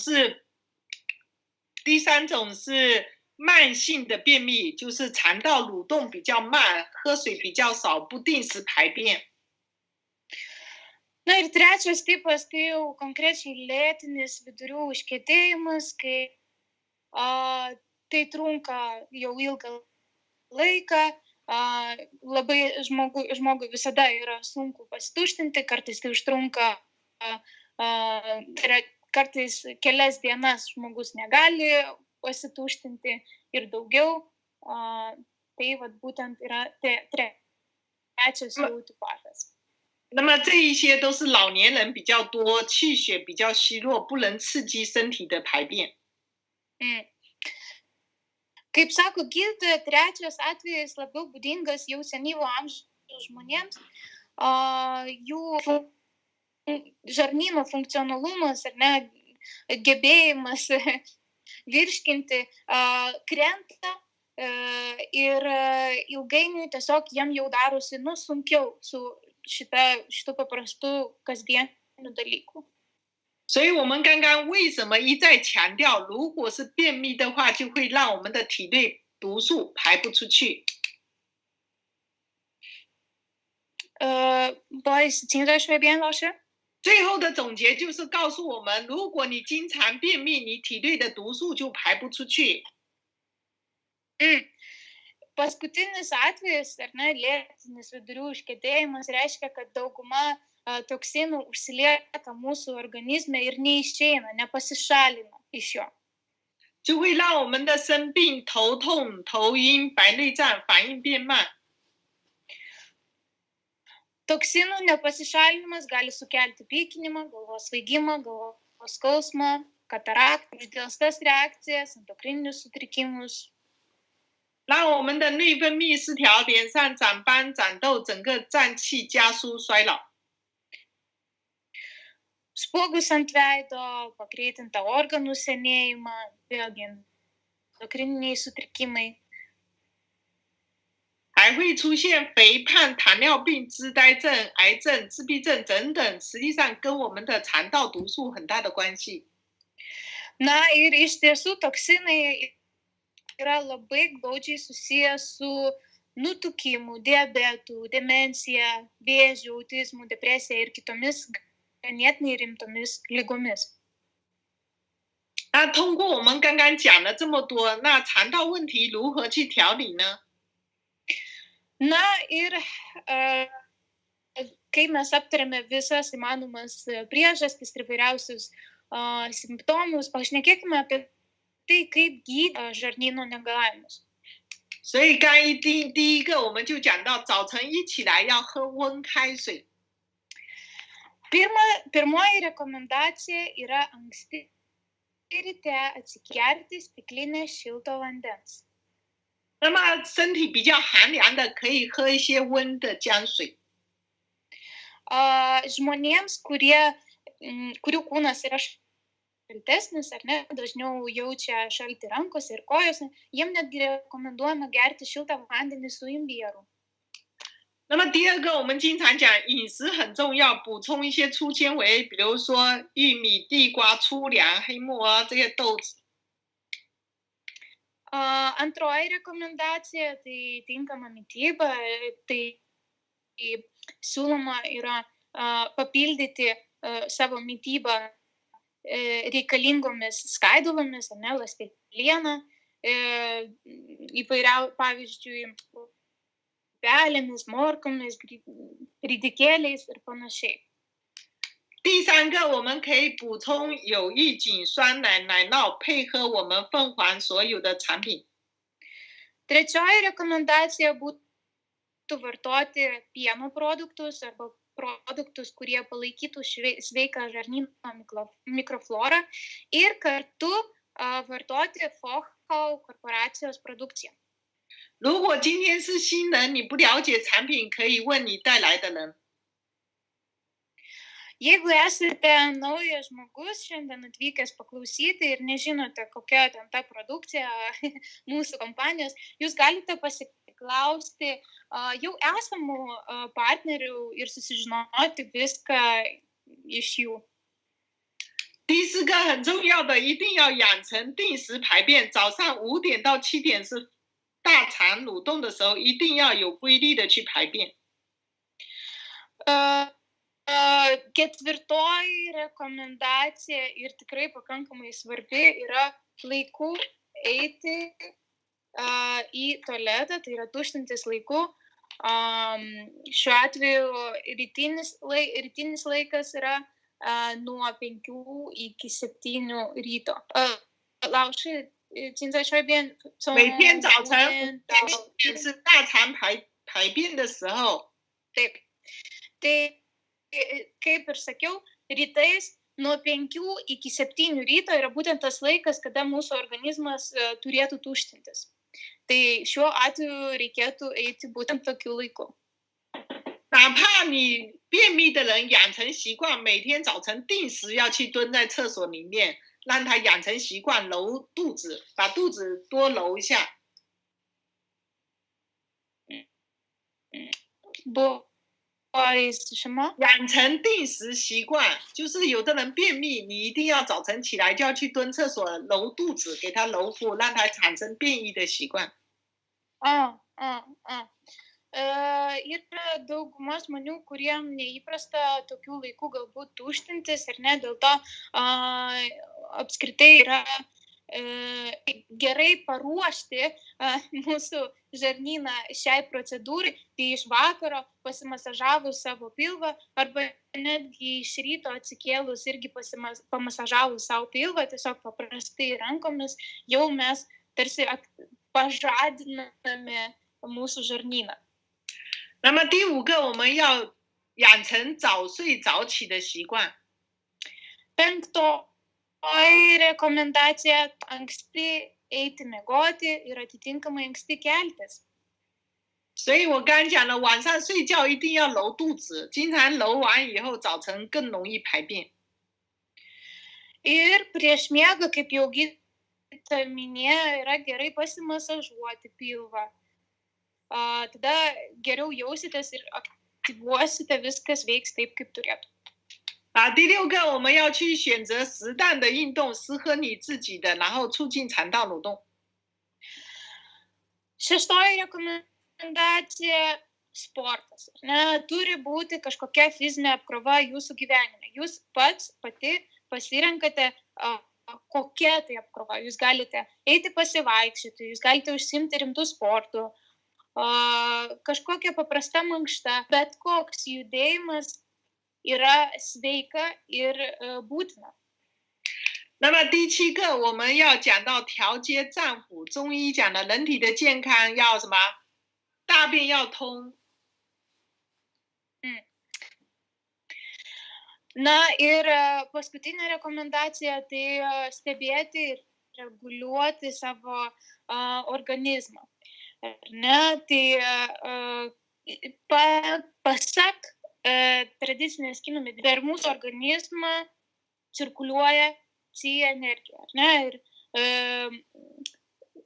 是慢性的便秘，就是肠道蠕动比较慢，喝水比较少，不定时排便。 Na ir trečias tipas, tai jau konkrečiai lėtinis vidurių užkietėjimas, kai tai trunka jau ilgą laiką, labai žmogui visada yra sunku pasituštinti, kartais tai užtrunka, kartais kelias dienas žmogus negali pasituštinti ir daugiau, tai vat būtent yra trečias jau tipažas. 那么这一些都是老年人比较多，气血比较虚弱，不能刺激身体的排便。 Kaip sako gydytoja, trečias atvejis labiau būdingas jau senyvo amžiaus žmonėms, jų žarnyno funkcionalumas ar ne, gebėjimas virškinti krenta ir ilgainiui tiesiog jiem jau darosi sunkiau su šitų paprastų kasdienių dalykų. 所以我们刚刚为什么一再强调，如果是便秘的话，就会让我们的体内毒素排不出去。不好意思，请再说一遍，老师。最后的总结就是告诉我们，如果你经常便秘，你体内的毒素就排不出去。 Paskutinis atvejis, ar ne, lėtinis vidurių užkietėjimas reiškia, kad dauguma toksinų užsilieka mūsų organizme ir neišeina, nepasišalina iš jo. 就会让我们的生病、头痛、头晕、白内障反应变慢。Toksinų nepasišalinimas gali sukelti pykinimą, galvos svaigimą, galvos skausmą, kataraktą, uždelstas reakcijas, endokrininius sutrikimus.让我们的内分泌失调，脸上长斑、长痘，整个脏器加速衰老。Spuogus ant veido, pagreitinta organų senėjimą, vėlgi endokrininiai sutrikimai. 还会出现肥胖、糖尿病、痴呆症、癌症、自闭症等等，实际上跟我们的肠道毒素很大的关系。Na ir iš tiesų toksinai yra labai glaudžiai susiję su nutukimu, diabetu, demencija, vėžiu, autizmu, depresija ir kitomis ganėtinai rimtomis ligomis. 那通过我们刚刚讲了这么多，那肠道问题如何去调理呢？ Na ir kai mes aptarėme visas įmanomas priežastis ir įvairiausius simptomus, pašnekėkime apie tai, kaip gydyti žarnyno negalavimus. 所以刚第一个我们就讲到，早晨一起来要喝温开水。 Pirmoji rekomendacija yra anksti ryte atsigerti stiklinę šilto vandens. 那么身体比较寒凉的，可以喝一些温的姜水。 Žmonėms, kurių kūnas yra šaltesnis ar ne, dažniau jaučia šaltį rankose ir kojose, jiem netgi rekomenduojama gerti šiltą vandenį su imbieru. 那么第二个，我们经常讲饮食很重要，补充一些粗纤维，比如说玉米、地瓜、粗粮、黑木耳这些豆子。 Antroji rekomendacija - tai tinkama mityba, tai siūloma yra papildyti savo mitybą reikalingomis skaidulomis, ne, ląsteliena, pavyzdžiui, pelėmis, morkomis, ridikėliais ir panašiai. 第三个，我们可以补充有益菌酸奶、奶酪，配合我们凤凰所有的产品。 Trečioji rekomendacija būtų vartoti pieno produktus arba produktus, kurie palaikytų sveiką žarnyno mikroflorą ir kartu vartoti Fochau korporacijos produkciją. 如果今天是新人，你不了解产品，可以问你带来的人。 Jeigu esate naujas žmogus šiandien atvykęs paklausyti ir nežinote, kokia ten ta produkcija mūsų kompanijos, jūs galite pasiklausti jau esamų partnerių ir susižinoti viską iš jų. 第四个很重要的，一定要养成定时排便。早上5点到7点是大肠蠕动的时候，一定要有规律的去排便。 Ketvirtoji rekomendacija ir tikrai pakankamai svarbi yra laiku eiti į tualetą, tai yra tuštintis laiku. Šiuo atveju rytinis laikas yra nuo 5 iki 7 ryto. 老师，现在这边从每天早晨是大肠排便的时候。 Taip. Tai kaip ir sakiau, rytais nuo 5 iki 7 ryto yra būtent tas laikas, kada mūsų organizmas turėtų tuštintis. Tai šiuo atveju reikėtų eiti būtent tokiu laiku. 哪怕你便秘的人养成习惯，每天早晨定时要去蹲在厕所里面，让他养成习惯揉肚子，把肚子多揉一下。不好意思，什么？ 养成定时习惯，就是有的人便秘，你一定要早晨起来就要去蹲厕所揉肚子，给他揉腹，让他产生便意的习惯。 Yra dauguma žmonių, kuriem neįprasta tokių laikų galbūt tuštintis ir ne dėl to apskritai yra gerai paruošti mūsų žarnyną šiai procedūrai, tai iš vakaro pasimasažavus savo pilvą arba netgi iš ryto atsikėlus irgi pamasažavus savo pilvą, tiesiog paprastai rankomis, jau mes tarsi pažadiname mūsų žarnyną. 那么第5个，我们要养成早睡早起的习惯。Penktoji rekomendacija - anksti eiti miegoti ir atitinkamai anksti keltis. 所以我刚刚讲了，晚上睡觉一定要揉肚子，经常揉完以后，早晨更容易排便。Ir prieš miegą, kaip jau gydytoja minėjo, yra gerai pasimasažuoti pilvą. Tada geriau jausitės ir aktyvuosite, viskas veiks taip, kaip turėtų. 第六个，我们要去选择适当的运动，适合你自己的，然后促进肠道蠕动。Šeštoji rekomendacija - sportas. Turi būti kažkokia fizinė apkrova jūsų gyvenime. Jūs pati pasirenkate, kokia tai apkrova. Jūs galite eiti pasivaikščioti, jūs galite užsiimti rimtų sportų, kažkokia paprasta mankšta, bet koks judėjimas yra sveika ir būtina. 那么第7个，我们要讲到调节脏腑。中医讲的人体的健康要什么？大便要通。Na ir paskutinė rekomendacija - tai stebėti ir reguliuoti savo organizmą. Ar ne? Tai pasak tradicinės kinų medicinos, per mūsų organizmą cirkuliuoja chi energija. Ar ne? Ir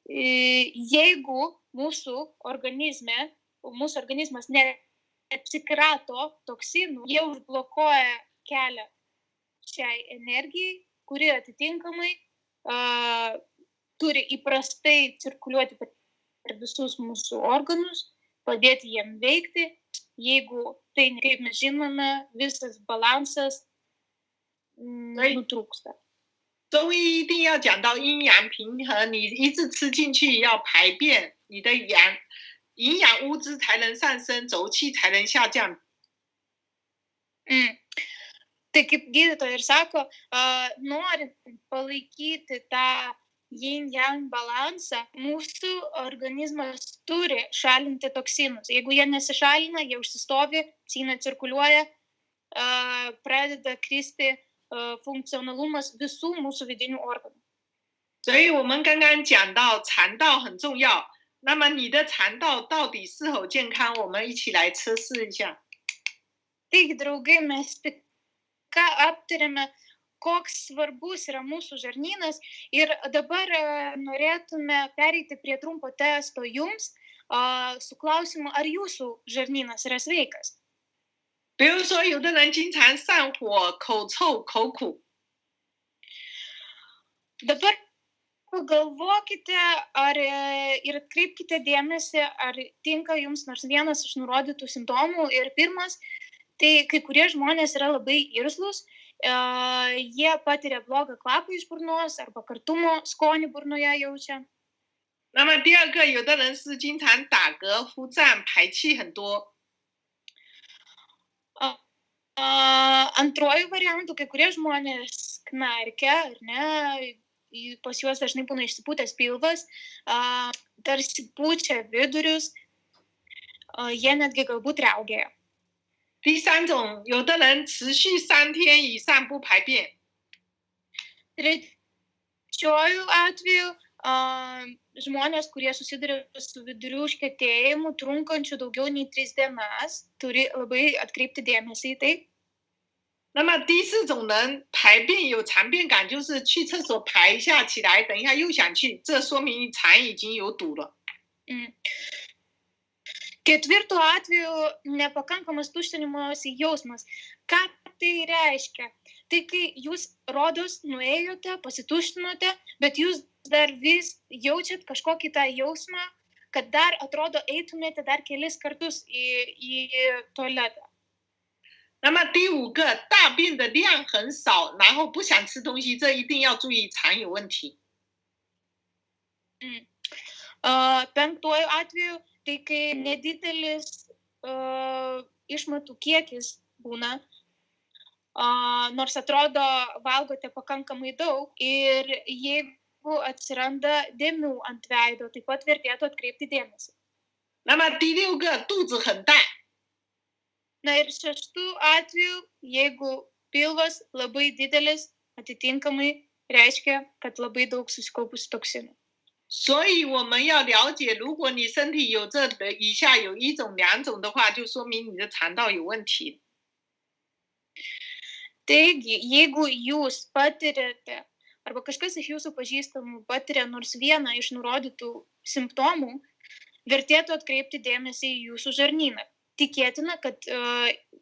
jeigu mūsų organizmas neatsikrato toksinų, jie užblokuoja kelią šiai energijai, kuri atitinkamai turi įprastai cirkuliuoti per visus mūsų organus, padėti jiem veikti. Jeigu tai, kaip mes žinome, visas balansas nutrūksta. 中医一定要讲到阴阳平衡，你一直吃进去要排便，你的营养物质才能上升，轴气才能下降。Tai kaip gydytoja ir sako, norint palaikyti tą yin-yang balansą, mūsų organizmas turi šalinti toksinus. Jeigu jie nesišalina, jie užsistovi, chi necirkuliuoja, pradeda kristi funkcionalumas visų mūsų vidinių organų. 所以我们刚刚讲到肠道很重要，那么你的肠道到底是否健康？我们一起来测试一下。 Taigi, draugai, mes tik ką aptarėme, koks svarbus yra mūsų žarnynas ir dabar norėtume pereiti prie trumpo testo jums su klausimu, ar jūsų žarnynas yra sveikas. 比如说，有的人经常上火、口臭、口苦。 Dabar pagalvokite ir atkreipkite dėmesį, ar tinka jums nors vienas iš nurodytų simptomų. Ir pirmas, tai kai kurie žmonės yra labai irzlūs, jie patiria blogą kvapą iš burnos arba kartumo skonį burnoje jaučia. 那么第二个，有的人是经常打嗝、腹胀、排气很多。 Antroju variantu, kai kurie žmonės knarkia, ar ne, pas juos dažnai būna išsipūtęs pilvas, tarsi pučia vidurius, jie netgi galbūt riaugėja. 第三种，有的人持续3天以上不排便。 Trečiuoju atveju, žmonės, kurie susiduria su vidurių užkietėjimu, trunkančiu daugiau nei 3 dienas, turi labai atkreipti dėmesį į tai. 那么第4种人排便有肠便感，就是去厕所排一下起来，等一下又想去，这说明肠已经有堵了。 Ketvirtu atveju nepakankamas tuštinimosi jausmas. Ką tai reiškia? Tai kai jūs rodos nuėjote, pasituštinote, bet jūs dar vis jaučiat kažkokį tą jausmą, kad dar atrodo eitumėte dar kelis kartus į tualetą. 那么第5个，大便的量很少，然后不想吃东西，这一定要注意肠有问题。 Penktuoju atveju, tai kai nedidelis išmatų kiekis būna, nors atrodo valgote pakankamai daug ir jeigu atsiranda dėmių ant veido, taip pat vertėtų atkreipti dėmesį. 那么第6个，肚子很大。Na ir šeštų atveju, jeigu pilvas labai didelis, atitinkamai reiškia, kad labai daug susikaupusių toksinų. 所以我们要了解，如果你身体有这以下有一种、两种的话，就说明你的肠道有问题。 Taigi, jeigu jūs patiriate, arba kažkas iš jūsų pažįstamų patiria nors vieną iš nurodytų simptomų, vertėtų atkreipti dėmesį į jūsų žarnyną. Tikėtina, kad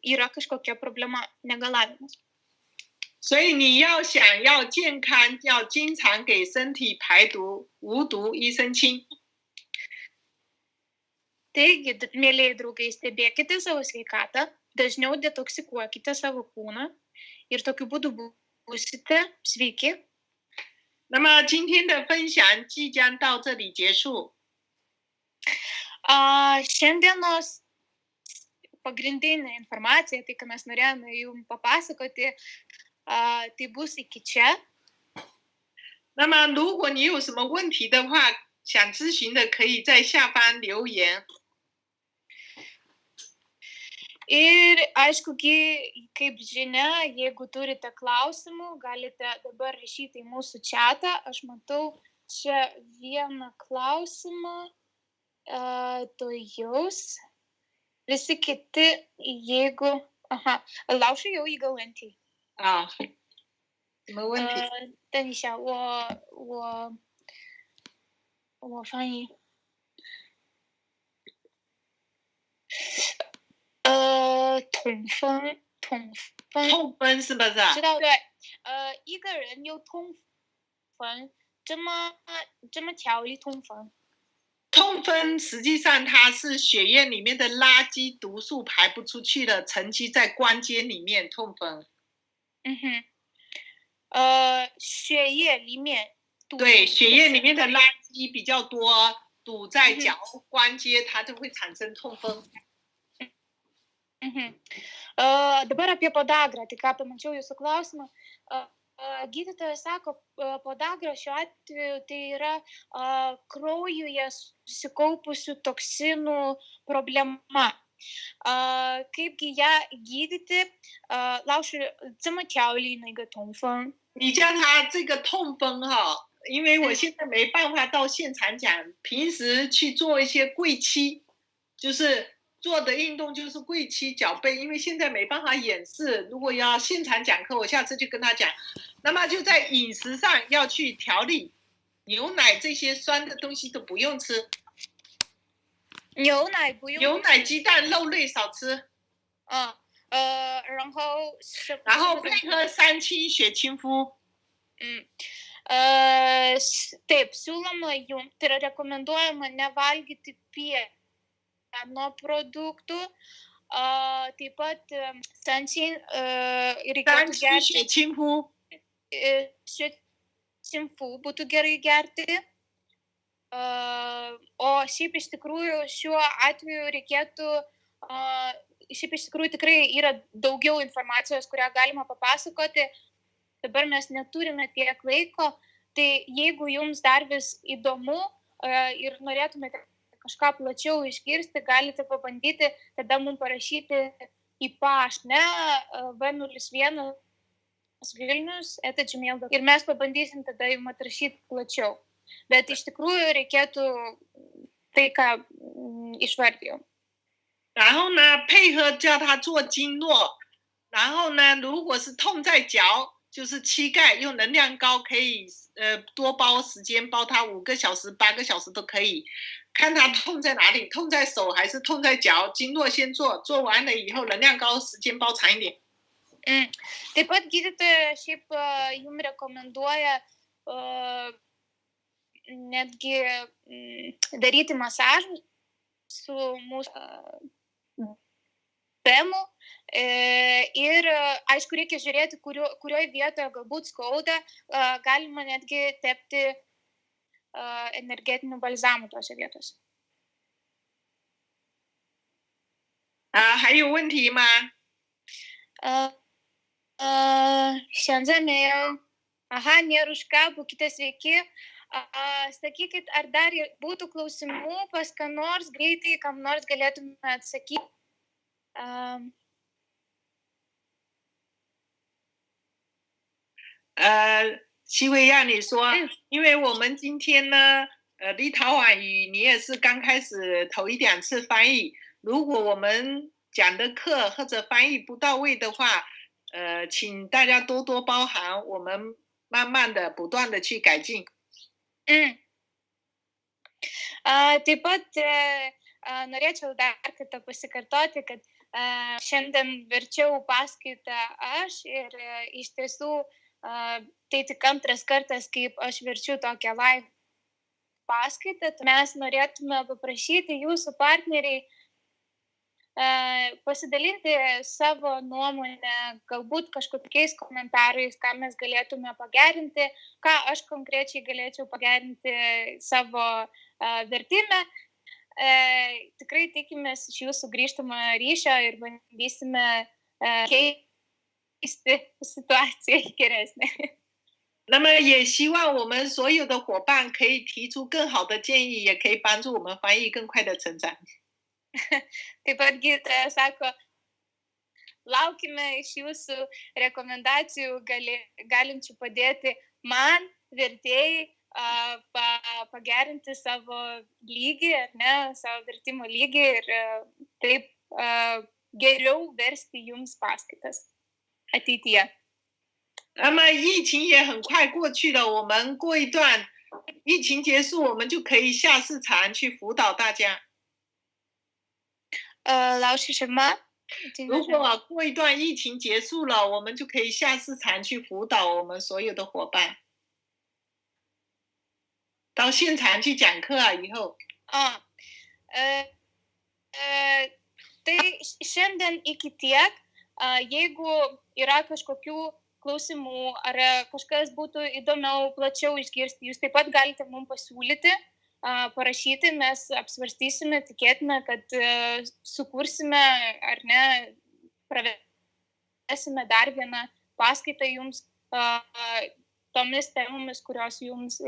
yra kažkokia problema, negalavimas. 所以你要想要健康，要经常给身体排毒、无毒益生菌。 Taigi, mėlyjei draugai, stebėkite savo sveikatą, dažniau detoksikuokite savo kūną ir tokiu būdu būsite sveiki. 那么今天的分享即将到这里结束。 Šiandienos pagrindinė informacija, tai ką mes norėjome jums papasakoti, tai bus iki čia. 那么如果你有什么问题的话，想咨询的可以在下方留言。 Ir aišku, kaip žinia, jeigu turite klausimų, galite dabar rašyti į mūsų chatą. Aš matau čia vieną klausimą. To jūs. Visi kiti, jeigu... Aha, Laušai jau įgalantį. 啊，什么问题？等一下，我翻译。痛风是不是啊？知道对。一个人有痛风，怎么调理痛风？ 痛风实际上它是血液里面的垃圾毒素排不出去了，沉积在关节里面。痛风。血液里面。对，血液里面的垃圾比较多，堵在脚关节，它就会产生痛风。 Dabar apie podagrą, tai ką pamačiau jūsų klausimą. Gydytojas sako, podagra šiuo atveju tai yra kraujuje susikaupusių toksinų problema. Kaipgi ją gydyti? 老师怎么调理那个痛风？ 你叫他这个痛风哈，因为我现在没办法到现场讲，平时去做一些跪膝，就是做的运动就是跪膝脚背，因为现在没办法演示。如果要现场讲课，我下次就跟他讲。那么就在饮食上要去调理，牛奶这些酸的东西都不用吃。牛奶不用。牛奶、鸡蛋、肉类少吃。然后配合3清血清敷。Taip, siūloma jums, tai yra rekomenduojama nevalgyti pieno produktų, taip pat sančiai reikėtų gerti. 血清敷。血清敷būtų gerai gerti. O šiaip iš tikrųjų šiuo atveju reikėtų, šiaip iš tikrųjų tikrai yra daugiau informacijos, kurią galima papasakoti. Dabar mes neturime tiek laiko, tai jeigu jums dar vis įdomu ir norėtumėte kažką plačiau išgirsti, galite pabandyti tada mums parašyti į paštą v01 vilnius@gmail.com ir mes pabandysim tada jums atrašyti plačiau. Bet iš tikrųjų reikėtų tai, ką išvardėjau. 然后呢，配合叫他做经络，然后呢，如果是痛在脚，就是膝盖，用能量膏可以多包时间，包他5个小时、8个小时都可以，看他痛在哪里，痛在手还是痛在脚，经络先做，做完了以后能量膏时间包长一点。Taip pat gydytoja šiaip jums rekomenduoja netgi daryti masažą su mūsų bemu ir aišku reikia žiūrėti, kurioje vietoje galbūt skauda, galima netgi tepti energetinių balzamų tose vietose. 还有问题吗？ 现在没有。Aha, nėra už ką, būkite sveiki. Sakykit, ar dar būtų klausimų pas ką nors, greitai, kam nors galėtume atsakyti. 西维亚，你说，嗯因为我们今天呢，立陶宛语你也是刚开始头一两次翻译，如果我们讲的课或者翻译不到位的话，请大家多多包涵，我们慢慢的、不断的去改进。Taip pat norėčiau dar kartą pasikartoti, kad šiandien verčiau paskaitą aš ir iš tiesų tai tik antras kartas, kaip aš verčiu tokią live paskaitą. Mes norėtume paprašyti jūsų partneriai pasidalinti savo nuomonę, galbūt kažkokiais komentarais, ką mes galėtume pagerinti, ką aš konkrečiai galėčiau pagerinti savo vertime. Tikrai tikimės iš jūsų grįžtamojo ryšio ir bandysime keisti situaciją į geresnę. 那么也希望我们所有的伙伴可以提出更好的建议，也可以帮助我们翻译更快的成长。Taip pat gydytoja sako, laukime iš jūsų rekomendacijų galinčių padėti man, vertėjai, pagerinti savo lygį, ar ne, savo vertimo lygį ir taip geriau versti jums paskaitas ateityje. 那么疫情也很快过去了，我们过一段疫情结束，我们就可以下市场去辅导大家。老师什么？如果过一段疫情结束了，我们就可以下市场去辅导我们所有的伙伴，到现场去讲课啊，以后。Tai šiandien iki tiek, jeigu yra kažkokių klausimų ar kažkas būtų įdomiau, plačiau išgirsti, jūs taip pat galite mums pasiūlyti, parašyti, mes apsvarstysime, tikėtina, kad sukursime ar ne, pravesime dar vieną paskaitą jums tomis temomis, kurios jums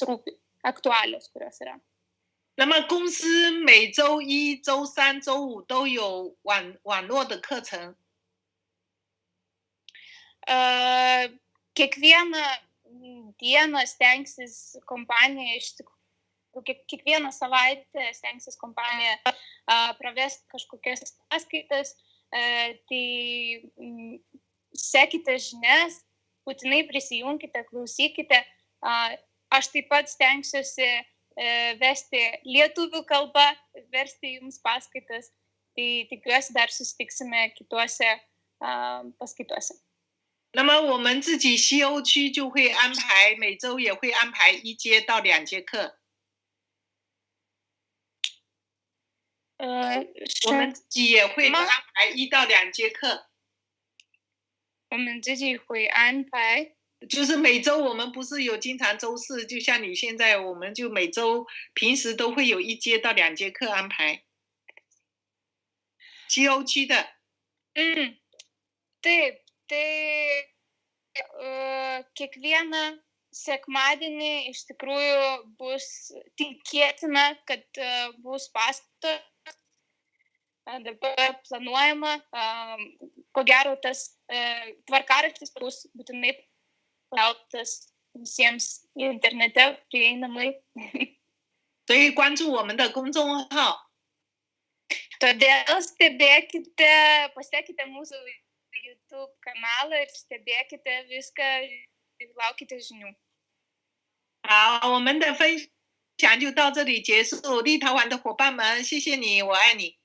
rūpi, aktualios, kurios yra. 那么公司每周一、周三、周五都有网络的课程。Kiekvieną dieną stengsis kompanija, iš tikrųjų, kiekvieną savaitę stengsis kompanija pravesti kažkokias paskaitas, tai sekite žinias, būtinai prisijunkite, klausykite. Aš taip pat stengsiuosi vesti lietuvių kalbą, versti jums paskaitas, tai tikiuosi dar susitiksime kituose paskaituose. 那么我们自己西欧区就会安排，每周也会安排1节到2节课。我们自己也会安排1到2节课。我们自己会安排。就是每周我们不是有经常周四，就像你现在，我们就每周平时都会有1节到2节课安排。西欧区的。Taip, tai kiekvieną sekmadienį iš tikrųjų bus tikėtina, kad bus paskaitos. Dabar planuojama, ko gero tas tvarkaraštis bus būtinai paskelbtas visiems internete prieinamai. 所以关注我们的公众号。Todėl stebėkite, pasekite mūsų YouTube kanalą ir stebėkite viską, laukite žinių. 好，我们的分享就到这里结束。立陶宛的伙伴们，谢谢你，我爱你。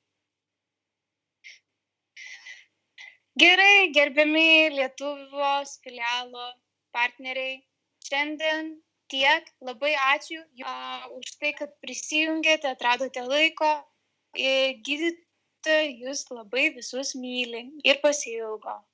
Gerai, gerbiami Lietuvos filialo partneriai. Šiandien tiek. Labai ačiū už tai, kad prisijungėte, atradote laiko. Gydytoja jūs labai visus myli ir pasiilgo.